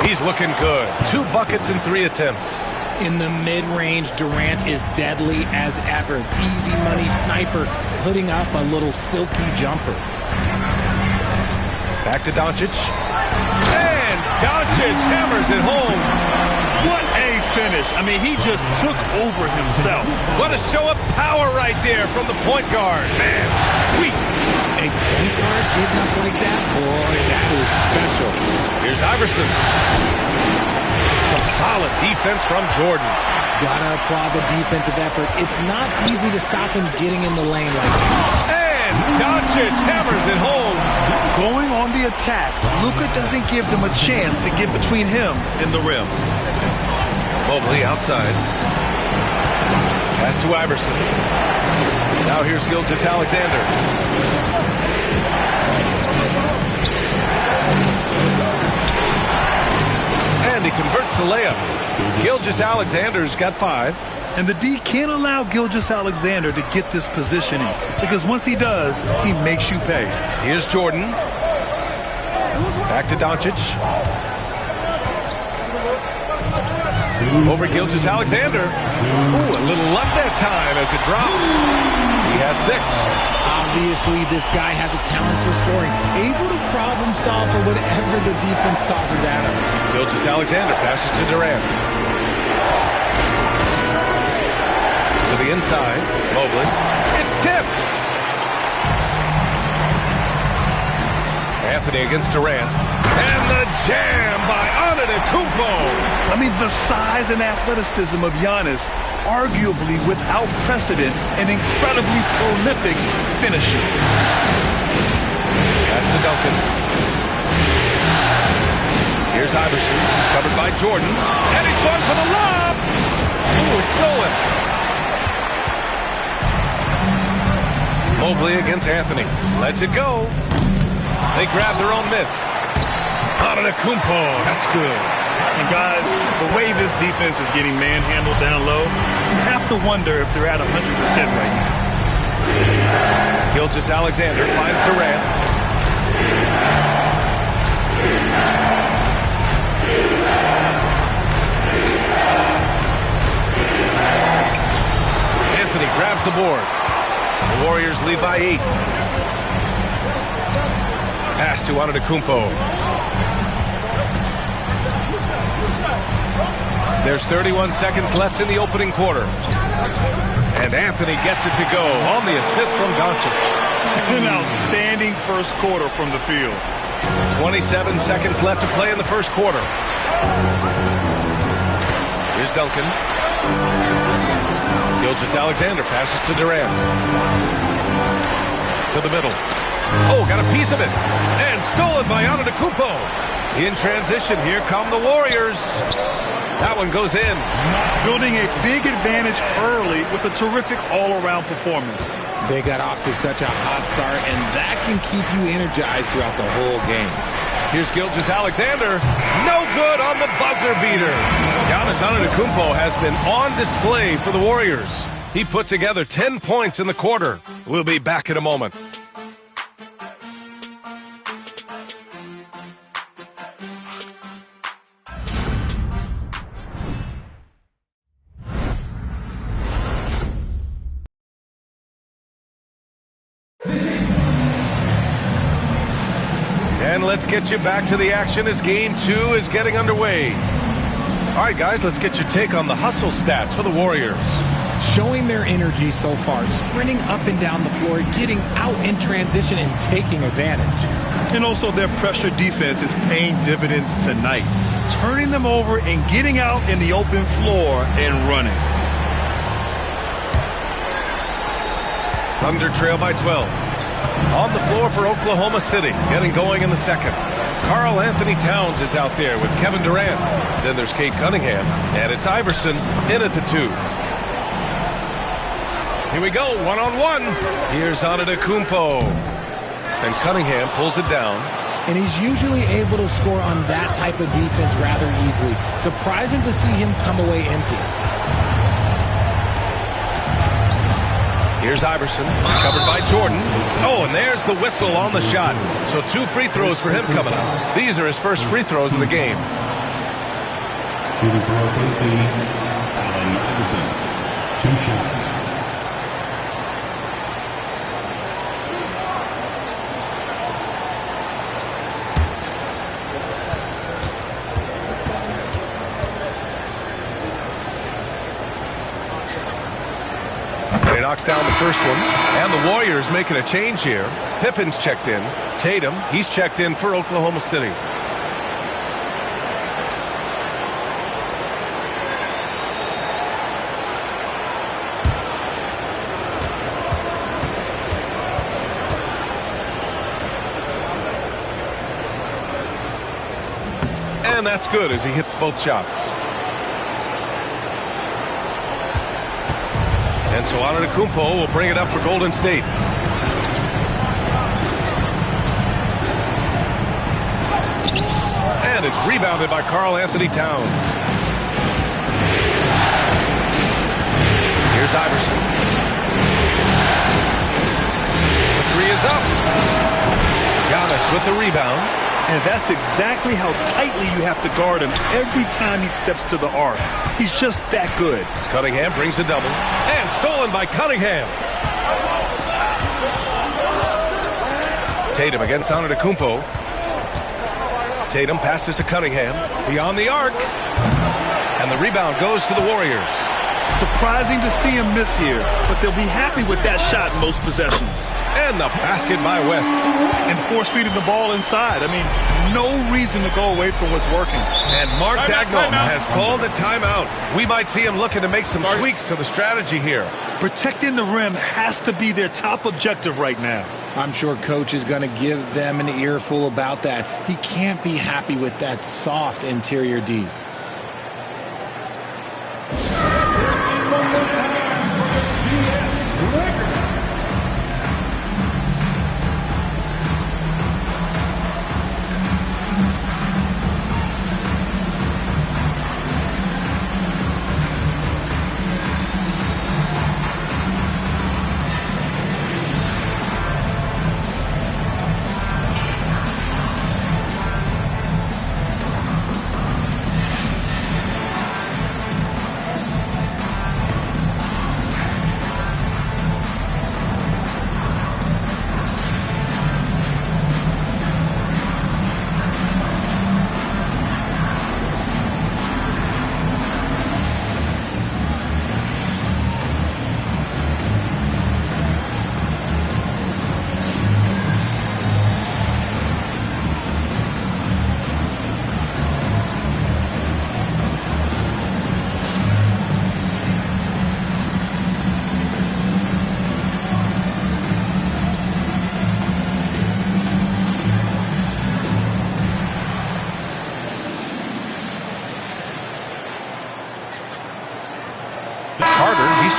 He's looking good. 2 buckets in 3 attempts. In the mid-range, Durant is deadly as ever. Easy money sniper, putting up a little silky jumper. Back to Doncic. And Doncic hammers it home. What a finish. I mean, he just took over himself. What a show of power right there from the point guard. Man, sweet. A point guard getting up like that? Boy, that is special. Here's Iverson. Some solid defense from Jordan. Gotta applaud the defensive effort. It's not easy to stop him getting in the lane like that. And Doncic hammers it home. Going on the attack, Luka doesn't give them a chance to get between him and the rim. Mobley outside. Pass to Iverson. Now here's Gilgeous-Alexander. And he converts the layup. Gilgeous-Alexander's got 5. And the D can't allow Gilgeous-Alexander to get this positioning, because once he does, he makes you pay. Here's Jordan. Back to Doncic. Over Gilgeous-Alexander. Ooh, a little luck that time as it drops. He has 6. Obviously, this guy has a talent for scoring. Able to problem solve for whatever the defense tosses at him. Gilgeous-Alexander passes to Durant. To the inside. Mobley. It's tipped. Anthony against Durant. And the jam by Antetokounmpo. I mean, the size and athleticism of Giannis, arguably without precedent, an incredibly prolific finisher. Pass to Duncan. Here's Iverson, covered by Jordan. And he's going for the lob. Ooh, it's stolen. Mobley against Anthony. Lets it go. They grab their own miss. Antetokounmpo, that's good. And guys, the way this defense is getting manhandled down low, you have to wonder if they're at 100% right now. Gilgeous-Alexander finds Durant. Anthony grabs the board. The Warriors lead by 8. Pass to Antetokounmpo. There's 31 seconds left in the opening quarter. And Anthony gets it to go on the assist from Doncic. An outstanding first quarter from the field. 27 seconds left to play in the first quarter. Here's Duncan. Gilgeous-Alexander passes to Durant. To the middle. Oh, got a piece of it. And stolen by Antetokounmpo. In transition, here come the Warriors. That one goes in. Building a big advantage early with a terrific all-around performance. They got off to such a hot start, and that can keep you energized throughout the whole game. Here's Gilgeous-Alexander. No good on the buzzer beater. Giannis Antetokounmpo has been on display for the Warriors. He put together 10 points in the quarter. We'll be back in a moment. And let's get you back to the action as Game 2 is getting underway. All right, guys, let's get your take on the hustle stats for the Warriors. Showing their energy so far, sprinting up and down the floor, getting out in transition and taking advantage. And also their pressure defense is paying dividends tonight, turning them over and getting out in the open floor and running. Thunder trail by 12. On the floor for Oklahoma City, getting going in the second. Karl Anthony Towns is out there with Kevin Durant. Then there's Cade Cunningham, and it's Iverson in at the 2. Here we go, one-on-one. Here's Antetokounmpo. And Cunningham pulls it down. And he's usually able to score on that type of defense rather easily. Surprising to see him come away empty. Here's Iverson, covered by Jordan. Oh, and there's the whistle on the shot. So 2 free throws for him coming up. These are his first free throws of the game. Shooting for OKC, Allen Iverson. 2 shots. He knocks down the first one. And the Warriors making a change here. Pippen's checked in. Tatum, he's checked in for Oklahoma City. And that's good as he hits both shots. And so Antetokounmpo will bring it up for Golden State. And it's rebounded by Karl Anthony Towns. Here's Iverson. The 3 is up. Giannis with the rebound. And that's exactly how tightly you have to guard him every time he steps to the arc. He's just that good. Cunningham brings a double. And stolen by Cunningham. Tatum against Antetokounmpo. Tatum passes to Cunningham. Beyond the arc. And the rebound goes to the Warriors. Surprising to see him miss here, but they'll be happy with that shot in most possessions. And the basket by West. And force-feeding the ball inside. I mean, no reason to go away from what's working. And Mark Dagnall has called a timeout. We might see him looking to make some tweaks to the strategy here. Protecting the rim has to be their top objective right now. I'm sure Coach is going to give them an earful about that. He can't be happy with that soft interior D.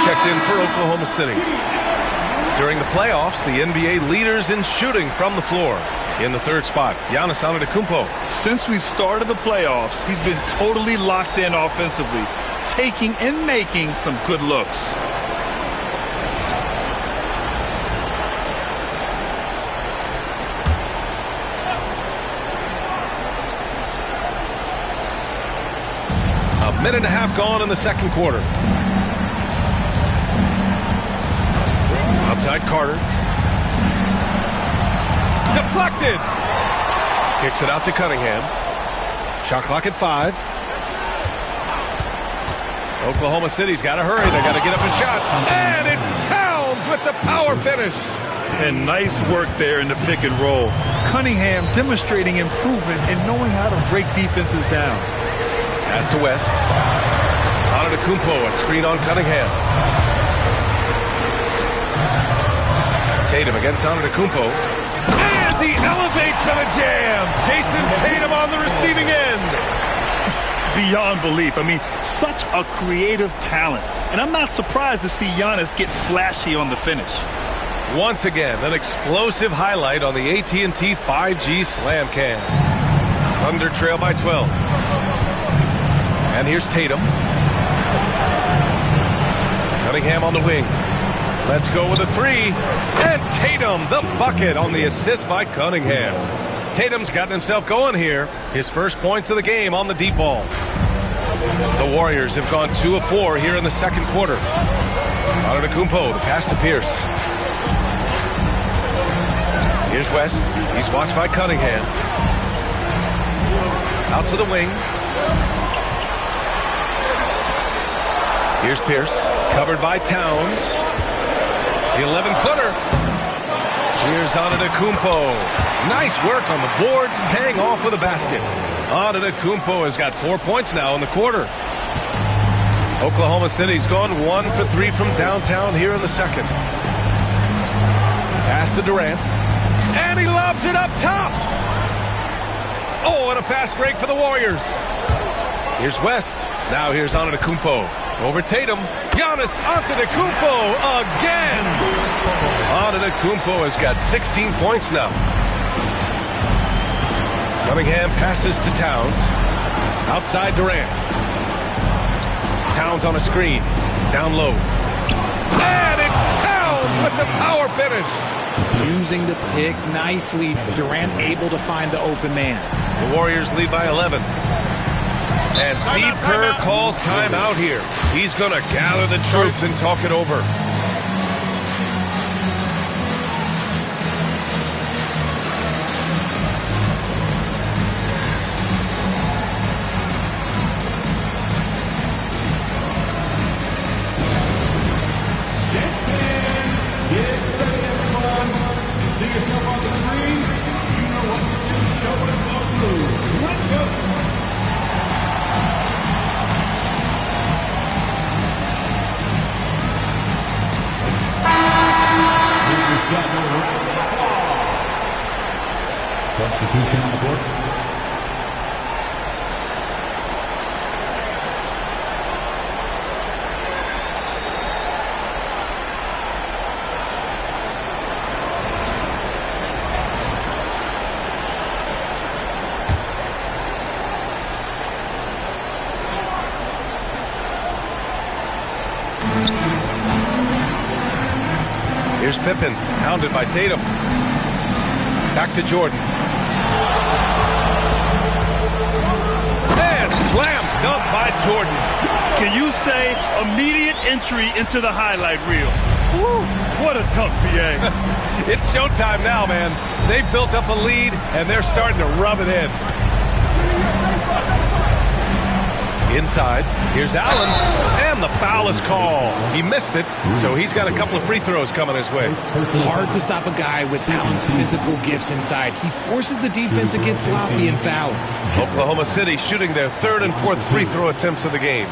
Checked in for Oklahoma City. During the playoffs, the NBA leaders in shooting from the floor. In the third spot, Giannis Antetokounmpo. Since we started the playoffs, he's been totally locked in offensively, taking and making some good looks. A minute and a half gone in the second quarter. Outside Carter. Deflected. Kicks it out to Cunningham. Shot clock at 5. Oklahoma City's got to hurry. They got to get up a shot. And it's Towns with the power finish. And nice work there in the pick and roll. Cunningham demonstrating improvement in knowing how to break defenses down. Pass to West. Antetokounmpo, a screen on Cunningham. Tatum against Antetokounmpo. And he elevates for the jam. Jason Tatum on the receiving end. Beyond belief. I mean, such a creative talent. And I'm not surprised to see Giannis get flashy on the finish. Once again, an explosive highlight on the AT&T 5G Slam Cam. Thunder trail by 12. And here's Tatum. Cunningham on the wing. Let's go with a 3. And Tatum, the bucket on the assist by Cunningham. Tatum's gotten himself going here. His first points of the game on the deep ball. The Warriors have gone 2 of 4 here in the second quarter. Antetokounmpo, the pass to Pierce. Here's West. He's watched by Cunningham. Out to the wing. Here's Pierce. Covered by Towns. The 11-footer. Here's Antetokounmpo. Nice work on the boards, paying off with a basket. Antetokounmpo has got 4 points now in the quarter. Oklahoma City's gone 1 for 3 from downtown here in the second. Pass to Durant. And he lobs it up top. Oh, and a fast break for the Warriors. Here's West. Now here's Antetokounmpo. Over Tatum. Giannis Antetokounmpo again. Antetokounmpo has got 16 points now. Cunningham passes to Towns. Outside Durant. Towns on a screen. Down low. And it's Towns with the power finish. Using the pick nicely. Durant able to find the open man. The Warriors lead by 11. And Steve Kerr calls timeout here. He's going to gather the troops and talk it over. Substitution on the board. Here's Pippen, hounded by Tatum. Back to Jordan. And slam dunk by Jordan. Can you say immediate entry into the highlight reel? Woo, what a dunk, BA. It's showtime now, man. They've built up a lead, and they're starting to rub it in. Inside, here's Allen, and the foul is called. He missed it, so he's got a couple of free throws coming his way. Hard to stop a guy with Allen's physical gifts inside. He forces the defense to get sloppy and foul. Oklahoma City shooting their third and fourth free throw attempts of the game.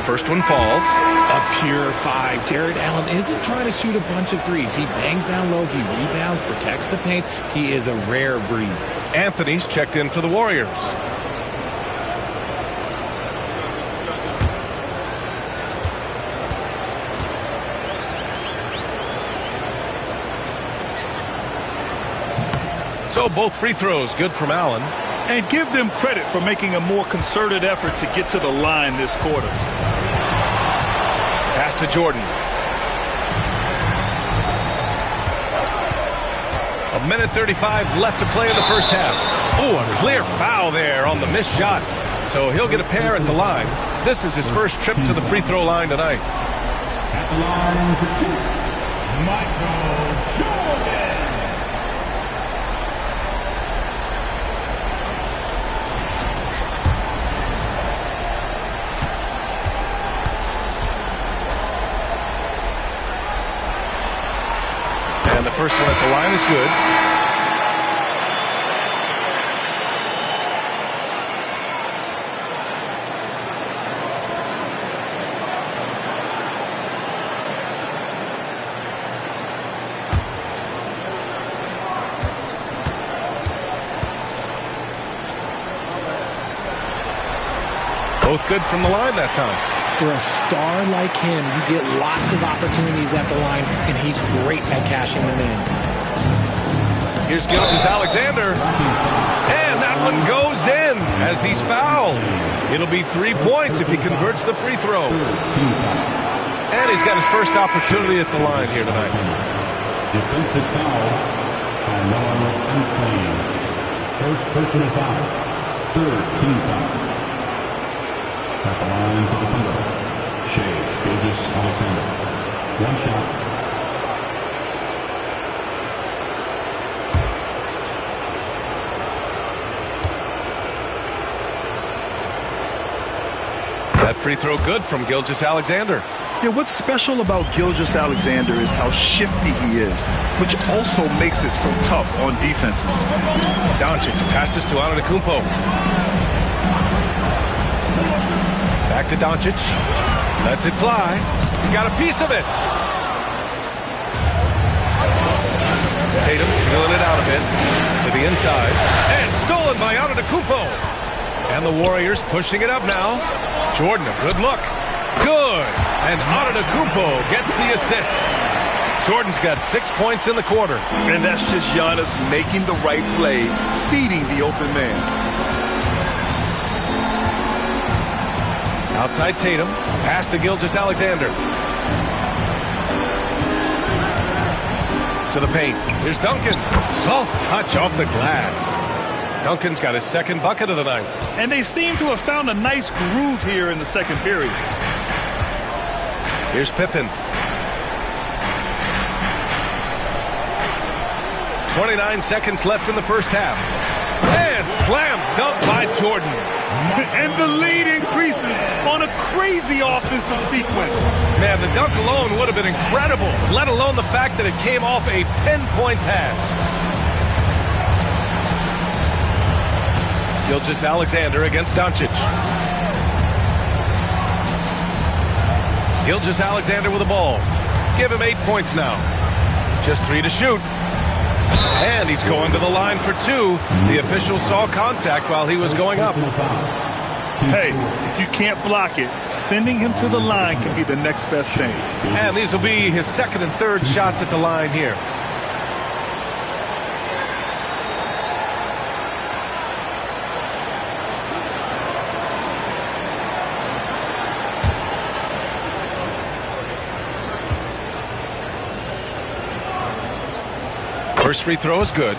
First one falls. A pure 5. Jared Allen isn't trying to shoot a bunch of threes. He bangs down low, he rebounds, protects the paint. He is a rare breed. Anthony's checked in for the Warriors. So both free throws good from Allen. And give them credit for making a more concerted effort to get to the line this quarter. Pass to Jordan. A minute 35 left to play in the first half. Oh, a clear foul there on the missed shot. So he'll get a pair at the line. This is his first trip to the free throw line tonight. At the line for 2, Michael Jordan. And the first one at the line is good. Both good from the line that time. For a star like him, you get lots of opportunities at the line, and he's great at cashing them in. Here's Gilgeous-Alexander. And that one goes in as he's fouled. It'll be 3 points if he converts the free throw. And he's got his first opportunity at the line here tonight. Defensive foul by Noah Anthony. First personal foul. Third team foul. At the line for the Thunder, Shai Gilgeous-Alexander. One shot. That free throw good from Gilgeous-Alexander. Yeah, what's special about Gilgeous-Alexander is how shifty he is, which also makes it so tough on defenses. Doncic passes to Antetokounmpo. Back to Doncic. Lets it fly. He got a piece of it. Tatum feeling it out a bit. To the inside. And stolen by Antetokounmpo. And the Warriors pushing it up now. Jordan, a good look. Good. And Antetokounmpo gets the assist. Jordan's got 6 points in the quarter. And that's just Giannis making the right play, feeding the open man. Outside Tatum. Pass to Gilgeous-Alexander. To the paint. Here's Duncan. Soft touch off the glass. Duncan's got his second bucket of the night. And they seem to have found a nice groove here in the second period. Here's Pippen. 29 seconds left in the first half. And slam dunk by Jordan. And the lead increases on a crazy offensive sequence. Man, the dunk alone would have been incredible, let alone the fact that it came off a pinpoint pass. Gilgeous-Alexander against Doncic. Gilgeous-Alexander with the ball. Give him 8 points now. Just 3 to shoot. And he's going to the line for 2. The official saw contact while he was going up. Hey, if you can't block it, sending him to the line can be the next best thing. And these will be his second and third shots at the line here. First free throw is good.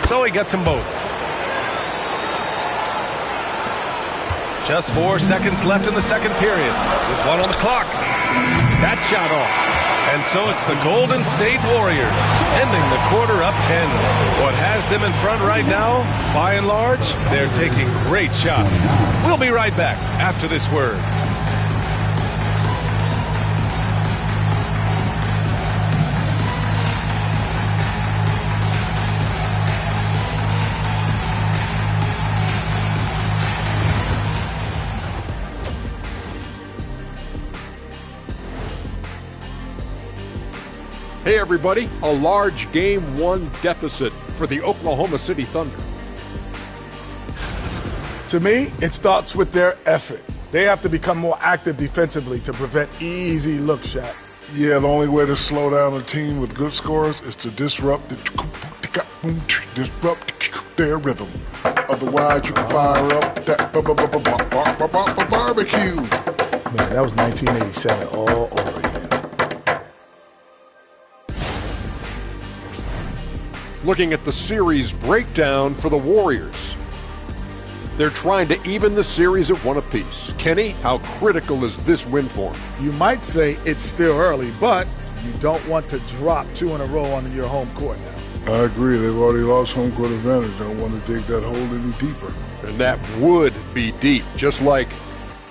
So he gets them both. Just 4 seconds left in the second period. With 1 on the clock. That shot off. And so it's the Golden State Warriors ending the quarter up 10. What has them in front right now, by and large, they're taking great shots. We'll be right back after this word. Hey everybody, a large Game 1 deficit for the Oklahoma City Thunder. To me, it starts with their effort. They have to become more active defensively to prevent easy look shot. Yeah, the only way to slow down a team with good scores is to disrupt their rhythm. Otherwise, you can fire up that barbecue. Man, that was 1987 all over again. Looking at the series breakdown for the Warriors. They're trying to even the series at 1 apiece. Kenny, how critical is this win for them? You might say it's still early, but you don't want to drop 2 in a row on your home court now. I agree. They've already lost home court advantage. Don't want to dig that hole any deeper. And that would be deep, just like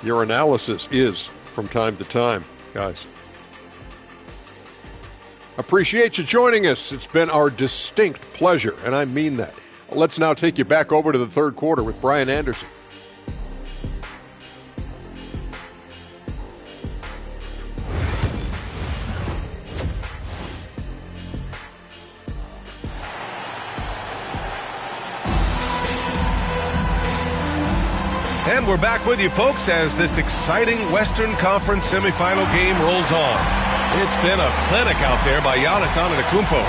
your analysis is from time to time, guys. Appreciate you joining us. It's been our distinct pleasure, and I mean that. Let's now take you back over to the third quarter with Brian Anderson. And we're back with you, folks, as this exciting Western Conference semifinal game rolls on. It's been a clinic out there by Giannis Antetokounmpo.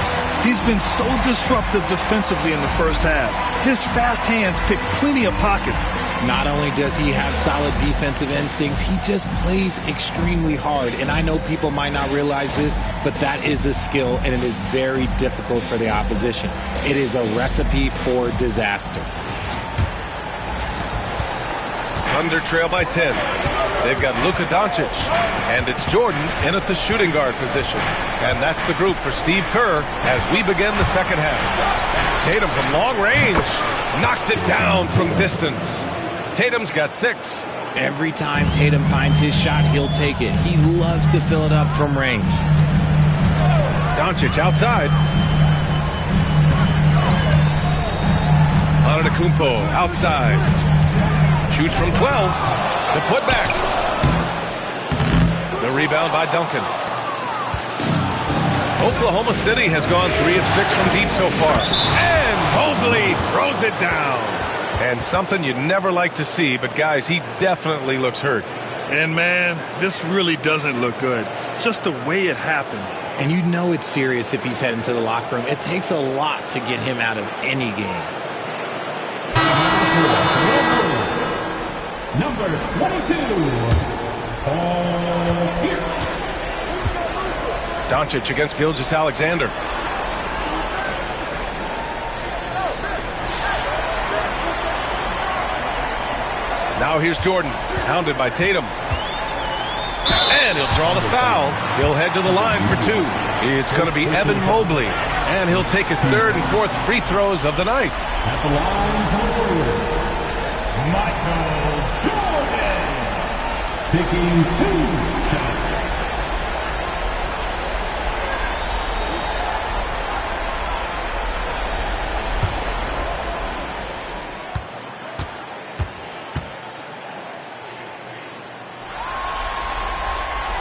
He's been so disruptive defensively in the first half. His fast hands pick plenty of pockets. Not only does he have solid defensive instincts, he just plays extremely hard. And I know people might not realize this, but that is a skill, and it is very difficult for the opposition. It is a recipe for disaster. Thunder trail by 10. They've got Luka Doncic, and it's Jordan in at the shooting guard position. And that's the group for Steve Kerr as we begin the second half. Tatum from long range knocks it down from distance. Tatum's got 6. Every time Tatum finds his shot, he'll take it. He loves to fill it up from range. Doncic outside. Antetokounmpo outside. Shoots from 12. The putback. The rebound by Duncan. Oklahoma City has gone 3 of 6 from deep so far. And Mobley throws it down. And something you'd never like to see, but guys, he definitely looks hurt. And man, this really doesn't look good. Just the way it happened. And you know it's serious if he's heading to the locker room. It takes a lot to get him out of any game. Number 22, Paul Pierce. Doncic against Gilgeous-Alexander. Now here's Jordan, hounded by Tatum. And he'll draw the foul. He'll head to the line for 2. It's going to be Evan Mobley. And he'll take his 3rd and 4th free throws of the night. At the line for the Warriors, Michael Jordan, taking 2 shots.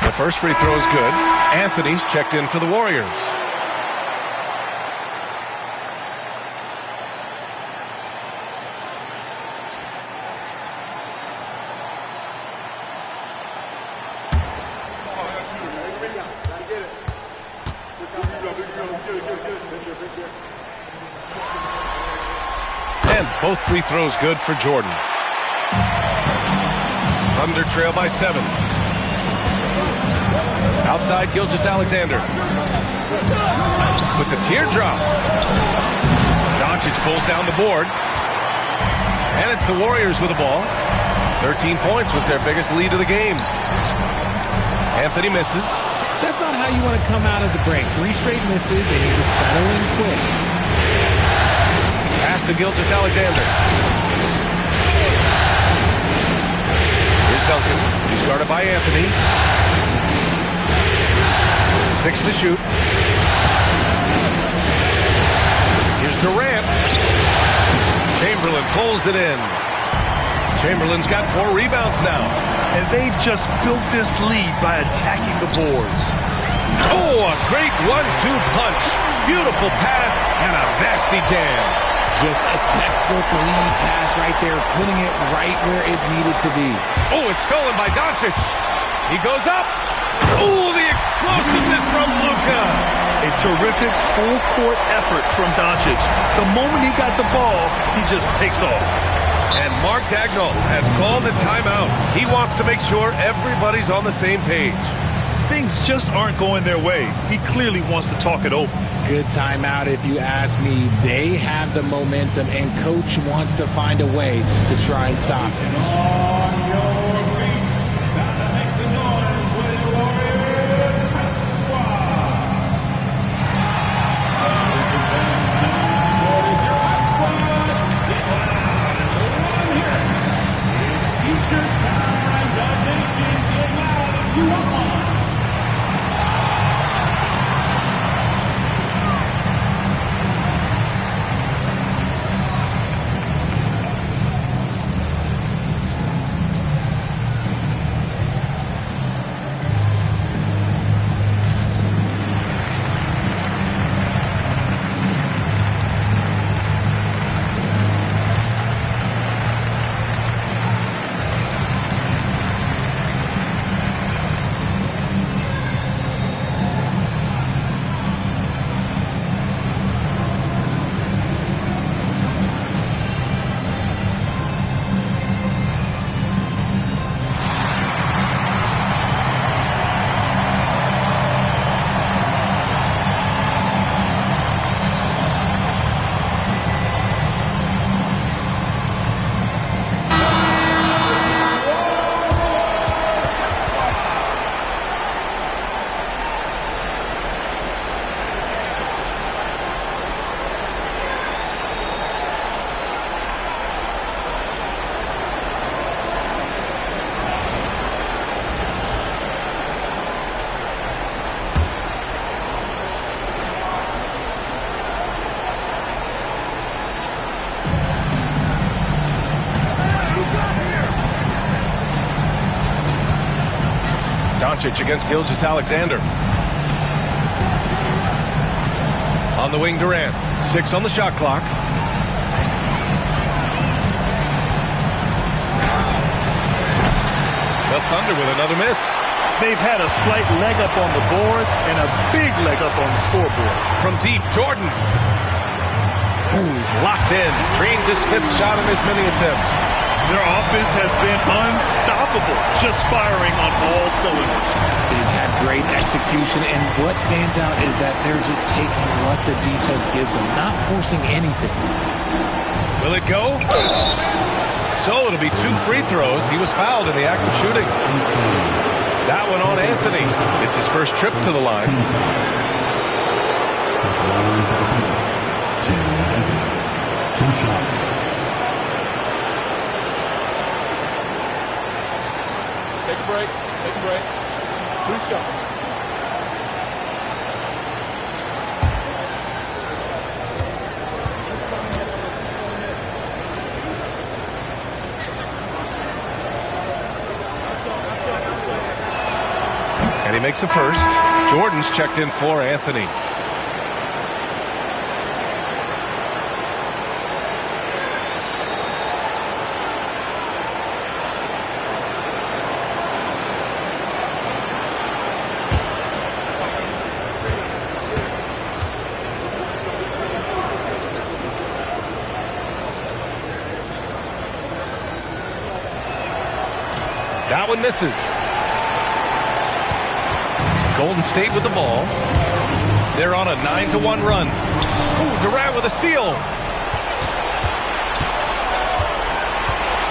The first free throw is good. Anthony's checked in for the Warriors. And both free throws good for Jordan. Thunder trail by 7. Outside Gilgeous-Alexander. With the teardrop. Doncic pulls down the board. And it's the Warriors with the ball. 13 points was their biggest lead of the game. Anthony misses. That's not how you want to come out of the break. 3 straight misses. They need to settle in quick. Pass to Gilgeous-Alexander. Here's Duncan. He's guarded by Anthony. 6 to shoot. Here's Durant. Chamberlain pulls it in. Chamberlain's got 4 rebounds now. And they've just built this lead by attacking the boards. Oh, a great 1-2 punch. Beautiful pass and a nasty jam. Just a textbook lead pass right there, putting it right where it needed to be. Oh, it's stolen by Doncic. He goes up. Oh, the explosiveness from Luka. A terrific full-court effort from Doncic. The moment he got the ball, he just takes off. And Mark Daigneault has called a timeout. He wants to make sure everybody's on the same page. Things just aren't going their way. He clearly wants to talk it over. Good timeout if you ask me. They have the momentum, and Coach wants to find a way to try and stop it. Doncic against Gilgeous-Alexander. On the wing, Durant. 6 on the shot clock. The Thunder with another miss. They've had a slight leg up on the boards and a big leg up on the scoreboard. From deep, Jordan. Ooh, he's locked in. Drains his 5th shot in as many attempts. Their offense has been unstoppable, just firing on all cylinders. They've had great execution, and what stands out is that they're just taking what the defense gives them, not forcing anything. Will it go? So it'll be 2 free throws. He was fouled in the act of shooting. That one on Anthony. It's his first trip to the line. Two shots. Take a break. Take a break. 2 shots. And he makes the first. Jordan's checked in for Anthony. That one misses. Golden State with the ball. They're on a 9-1 run. Ooh, Durant with a steal.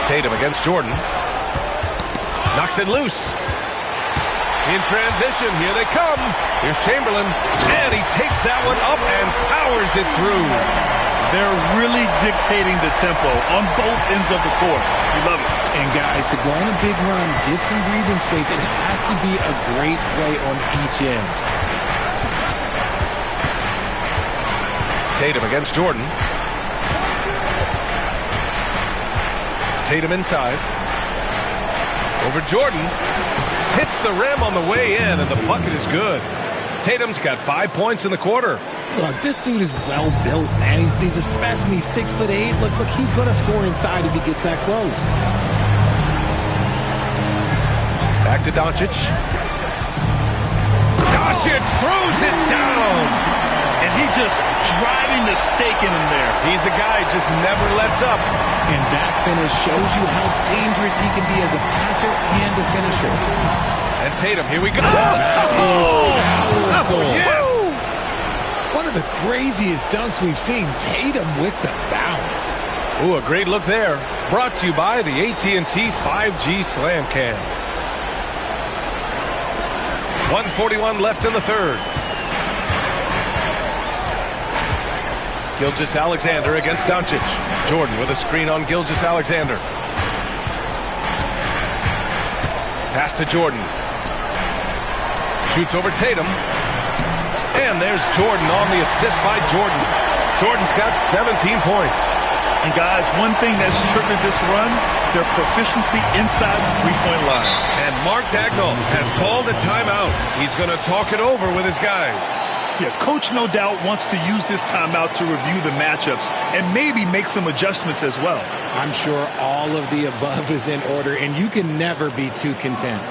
Tatum against Jordan. Knocks it loose. In transition, here they come. Here's Chamberlain, and he takes that one up and powers it through. They're really dictating the tempo on both ends of the court. We love it. And guys, to go on a big run, get some breathing space, it has to be a great play on each end. Tatum against Jordan. Tatum inside. Over Jordan. Hits the rim on the way in, and the bucket is good. Tatum's got 5 points in the quarter. Look, this dude is well built, man. He's a specimen. He's 6'8". Look, he's going to score inside if he gets that close. Back to Doncic. Doncic throws it down. And he just driving the stake in him there. He's a guy who just never lets up. And that finish shows you how dangerous he can be as a passer and a finisher. And Tatum, here we go. That is powerful. Yes. One of the craziest dunks we've seen. Tatum with the bounce. Ooh, a great look there. Brought to you by the AT&T 5G Slam Cam. 1:41 left in the third. Gilgeous-Alexander against Doncic. Jordan with a screen on Gilgeous-Alexander. Pass to Jordan. Shoots over Tatum. And there's Jordan on the assist by Jordan. Jordan's got 17 points. And guys, one thing that's triggered this run, their proficiency inside the three-point line. And Mark Dagnall has called a timeout. He's going to talk it over with his guys. Yeah, coach no doubt wants to use this timeout to review the matchups and maybe make some adjustments as well. I'm sure all of the above is in order, and you can never be too content.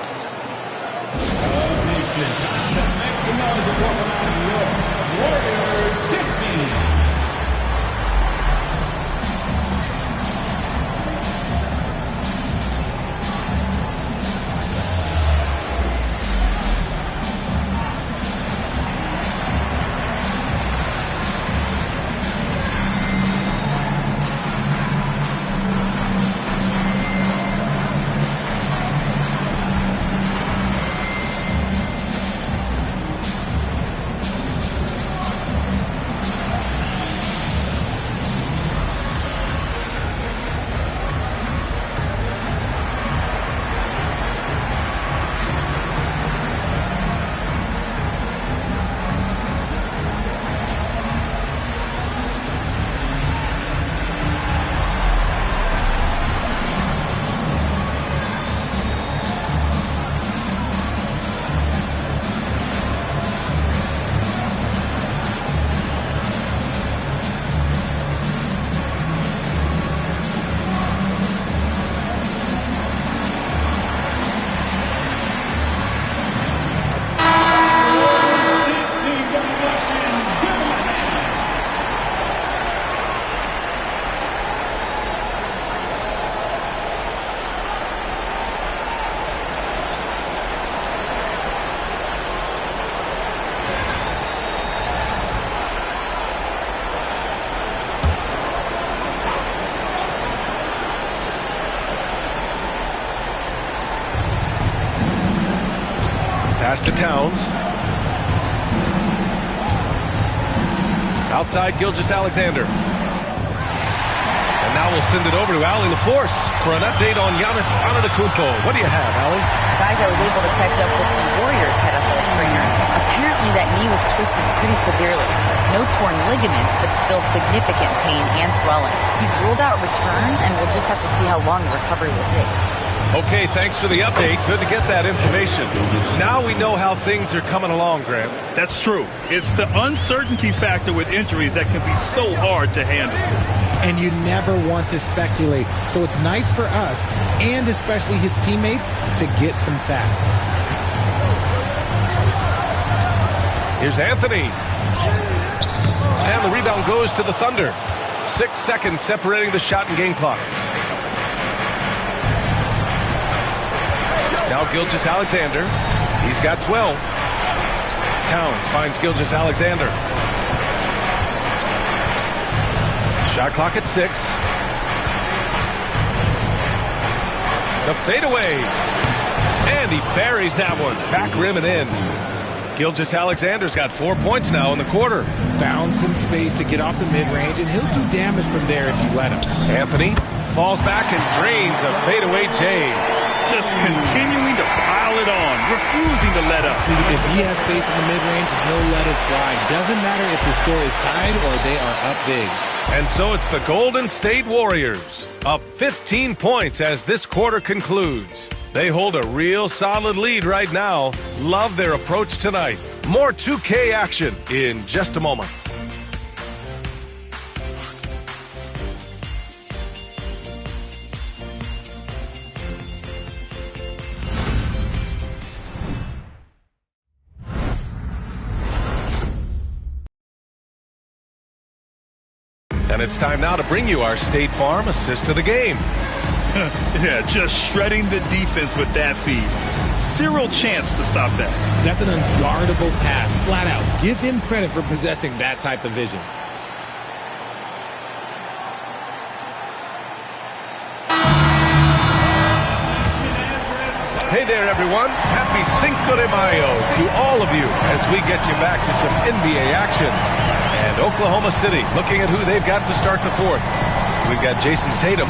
Pass to Towns. Outside Gilgeous-Alexander. And now we'll send it over to Allie LaForce for an update on Giannis Antetokounmpo. What do you have, Allie? Guys, I was able to catch up with the Warriors head of trainer. Apparently that knee was twisted pretty severely. No torn ligaments, but still significant pain and swelling. He's ruled out return, and we'll just have to see how long the recovery will take. Okay, thanks for the update. Good to get that information. Now we know how things are coming along, Grant. That's true. It's the uncertainty factor with injuries that can be so hard to handle. And you never want to speculate. So it's nice for us, and especially his teammates, to get some facts. Here's Anthony. And the rebound goes to the Thunder. 6 seconds separating the shot and game clocks. Now Gilgeous-Alexander. He's got 12. Towns finds Gilgeous-Alexander. Shot clock at 6. The fadeaway. And he buries that one. Back rim and in. Gilgeous-Alexander's got 4 points now in the quarter. Found some space to get off the mid-range, and he'll do damage from there if you let him. Anthony falls back and drains a fadeaway J. Just continuing to pile it on, refusing to let up. If he has space in the mid-range, he'll let it fly. Doesn't matter if the score is tied or they are up big. And so it's the Golden State Warriors, up 15 points as this quarter concludes. They hold a real solid lead right now. Love their approach tonight. More 2K action in just a moment. And it's time now to bring you our State Farm assist of the game. Yeah, just shredding the defense with that feed. Zero chance to stop that. That's an unguardable pass, flat out. Give him credit for possessing that type of vision. Hey there, everyone. Happy Cinco de Mayo to all of you as we get you back to some NBA action. And Oklahoma City looking at who they've got to start the fourth. We've got Jason Tatum,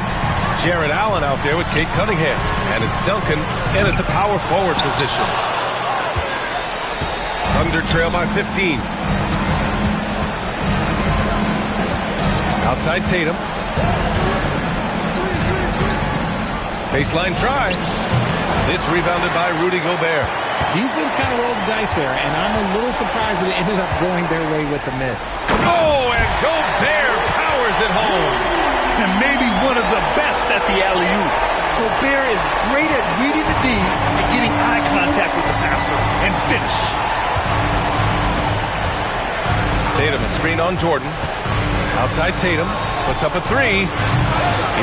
Jared Allen out there with Kate Cunningham. And it's Duncan in at the power forward position. Thunder trail by 15. Outside Tatum. Baseline try. It's rebounded by Rudy Gobert. Defense kind of rolled the dice there, and I'm a little surprised that it ended up going their way with the miss. Oh, and Gobert powers it home. And maybe one of the best at the alley-oop. Gobert is great at reading the D and getting eye contact with the passer and finish. Tatum, a screen on Jordan. Outside Tatum, puts up a three.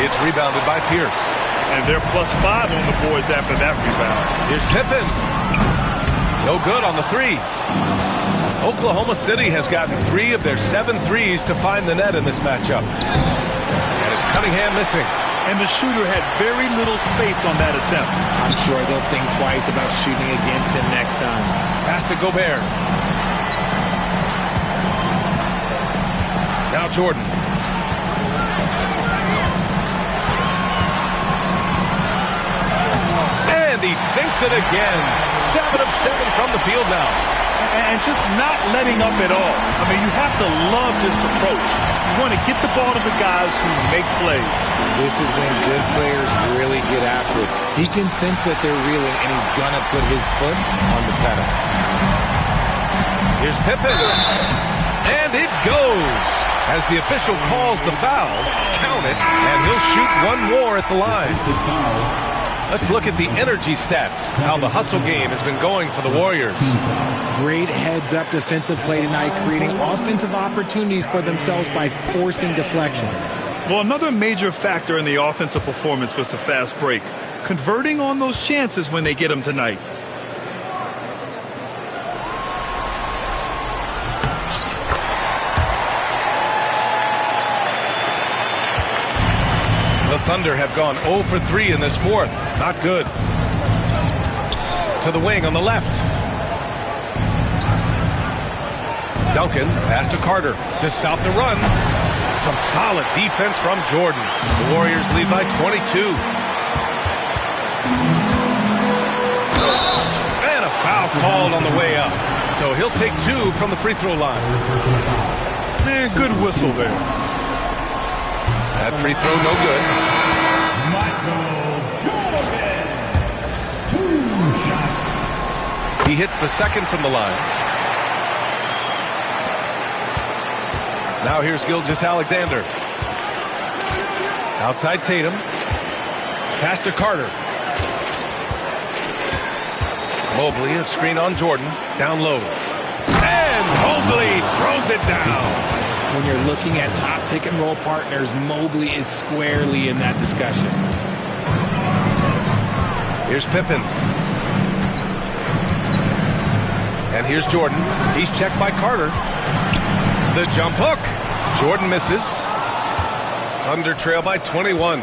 It's rebounded by Pierce. And they're +5 on the boards after that rebound. Here's Pippen. No good on the three. Oklahoma City has gotten 3 of their 7 threes to find the net in this matchup. And it's Cunningham missing. And the shooter had very little space on that attempt. I'm sure they'll think twice about shooting against him next time. Pass to Gobert. Now Jordan. And he sinks it again. 7 of 7 from the field now. And just not letting up at all. I mean, you have to love this approach. You want to get the ball to the guys who make plays. This is when good players really get after it. He can sense that they're reeling, and he's going to put his foot on the pedal. Here's Pippen. And it goes. As the official calls the foul, count it, and he'll shoot one more at the line. Let's look at the energy stats, how the hustle game has been going for the Warriors. Great heads-up defensive play tonight, creating offensive opportunities for themselves by forcing deflections. Well, another major factor in the offensive performance was the fast break, converting on those chances when they get them tonight. The Thunder have gone 0 for 3 in this fourth. Not good. To the wing on the left. Duncan, pass to Carter to stop the run. Some solid defense from Jordan. The Warriors lead by 22. And a foul called on the way up. So he'll take 2 from the free throw line. Man, good whistle there. That free throw no good. He hits the second from the line. Now here's Gilgeous-Alexander. Outside Tatum. Pass to Carter. Mobley, a screen on Jordan. Down low. And Mobley throws it down. When you're looking at top pick and roll partners, Mobley is squarely in that discussion. Here's Pippen. And here's Jordan. He's checked by Carter. The jump hook. Jordan misses. Thunder trail by 21.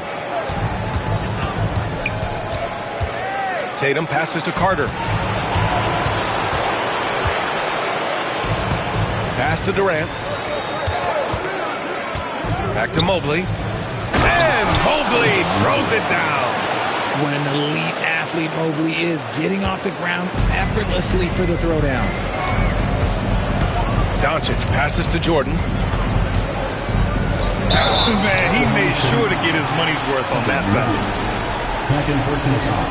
Tatum passes to Carter. Pass to Durant. Back to Mobley. And Mobley throws it down. What an elite athlete Mobley is, getting off the ground effortlessly for the throwdown. Doncic passes to Jordan. Man, he made sure to get his money's worth on that foul. Second personal foul.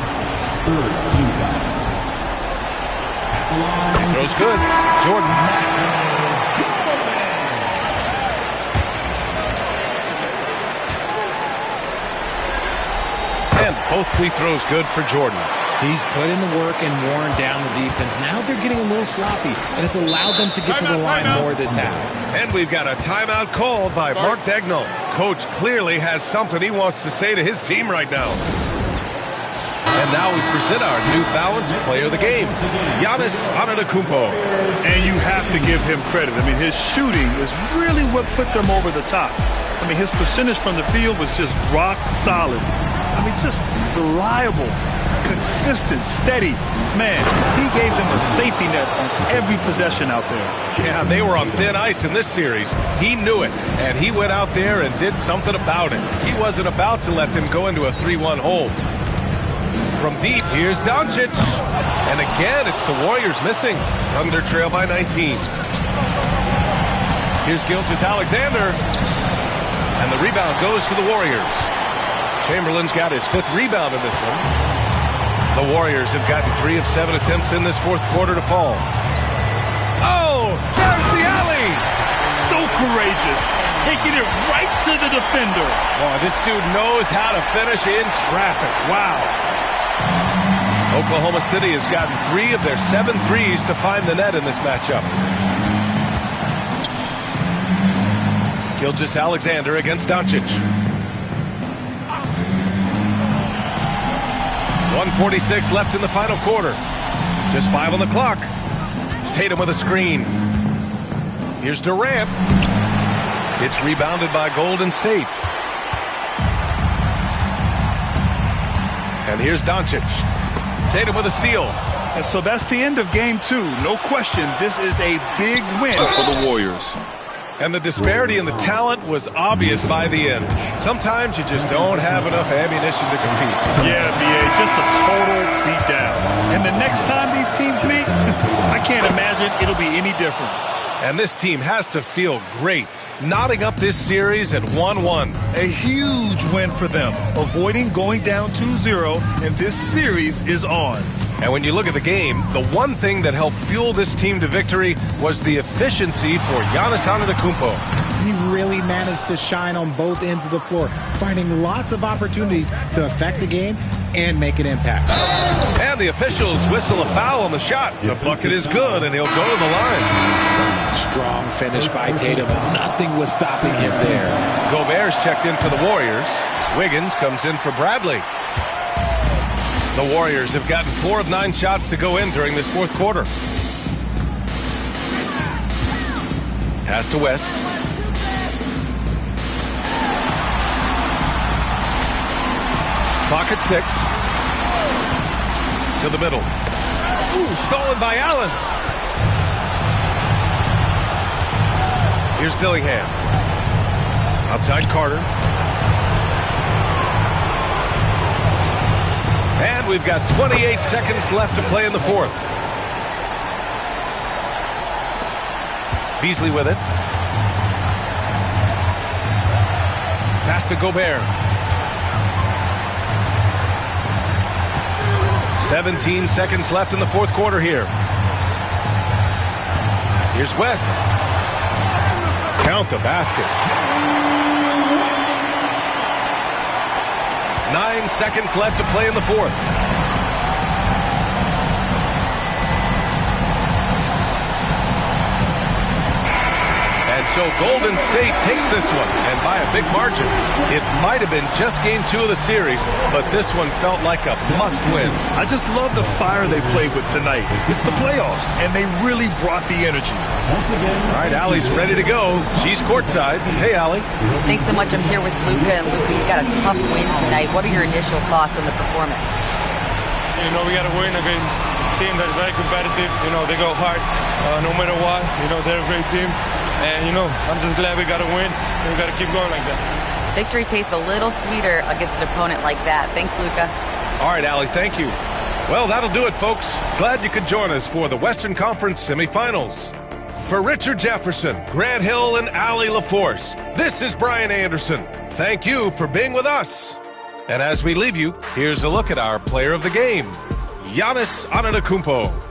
Third team foul. He throws good. Jordan. And both free throws good for Jordan. He's put in the work and worn down the defense. Now they're getting a little sloppy, and it's allowed them to get to the line more this half. And we've got a timeout called by Mark Daigneault. Coach clearly has something he wants to say to his team right now. And now we present our New Balance player of the game, Giannis Antetokounmpo. And you have to give him credit. I mean, his shooting is really what put them over the top. I mean, his percentage from the field was just rock solid. I mean, just reliable, consistent, steady. Man, he gave them a safety net on every possession out there. Yeah, they were on thin ice in this series. He knew it, and he went out there and did something about it. He wasn't about to let them go into a 3-1 hole. From deep, here's Doncic. And again, it's the Warriors missing. Thunder trail by 19. Here's Gilgeous-Alexander. And the rebound goes to the Warriors. Chamberlain's got his 5th rebound in this one. The Warriors have gotten 3 of 7 attempts in this 4th quarter to fall. Oh, there's the alley. So courageous, taking it right to the defender. Oh, this dude knows how to finish in traffic. Wow. Oklahoma City has gotten 3 of their 7 threes to find the net in this matchup. Gilgeous-Alexander against Doncic. 1:46 left in the final quarter. Just 5 on the clock. Tatum with a screen. Here's Durant. It's rebounded by Golden State. And here's Doncic. Tatum with a steal. And so that's the end of game 2. No question, this is a big win for the Warriors. And the disparity in the talent was obvious by the end. Sometimes you just don't have enough ammunition to compete. Yeah, B.A., just a total beatdown. And the next time these teams meet, I can't imagine it'll be any different. And this team has to feel great, knotting up this series at 1-1. A huge win for them, avoiding going down 2-0, and this series is on. And when you look at the game, the one thing that helped fuel this team to victory was the efficiency for Giannis Antetokounmpo. He really managed to shine on both ends of the floor, finding lots of opportunities to affect the game and make an impact. And the officials whistle a foul on the shot. The bucket is good, and he'll go to the line. Strong finish by Tatum. Nothing was stopping him there. Gobert's checked in for the Warriors. Wiggins comes in for Bradley. The Warriors have gotten 4 of 9 shots to go in during this 4th quarter. Pass to West. Clock at 6. To the middle. Ooh, stolen by Allen. Here's Dillingham. Outside Carter. And we've got 28 seconds left to play in the fourth. Beasley with it. Pass to Gobert. 17 seconds left in the fourth quarter here. Here's West. Count the basket. 9 seconds left to play in the fourth. And so Golden State takes this one, and by a big margin. It might have been just game 2 of the series, but this one felt like a must-win. I just love the fire they played with tonight. It's the playoffs, and they really brought the energy. All right, Allie's ready to go. She's courtside. Hey, Allie. Thanks so much. I'm here with Luka, and Luka, you got a tough win tonight. What are your initial thoughts on the performance? You know, we got to win against a team that is very competitive. You know, they go hard no matter what. You know, they're a great team. And, you know, I'm just glad we got to win, and we got to keep going like that. Victory tastes a little sweeter against an opponent like that. Thanks, Luka. All right, Allie, thank you. Well, that'll do it, folks. Glad you could join us for the Western Conference semifinals. For Richard Jefferson, Grant Hill, and Allie LaForce, this is Brian Anderson. Thank you for being with us. And as we leave you, here's a look at our player of the game, Giannis Antetokounmpo.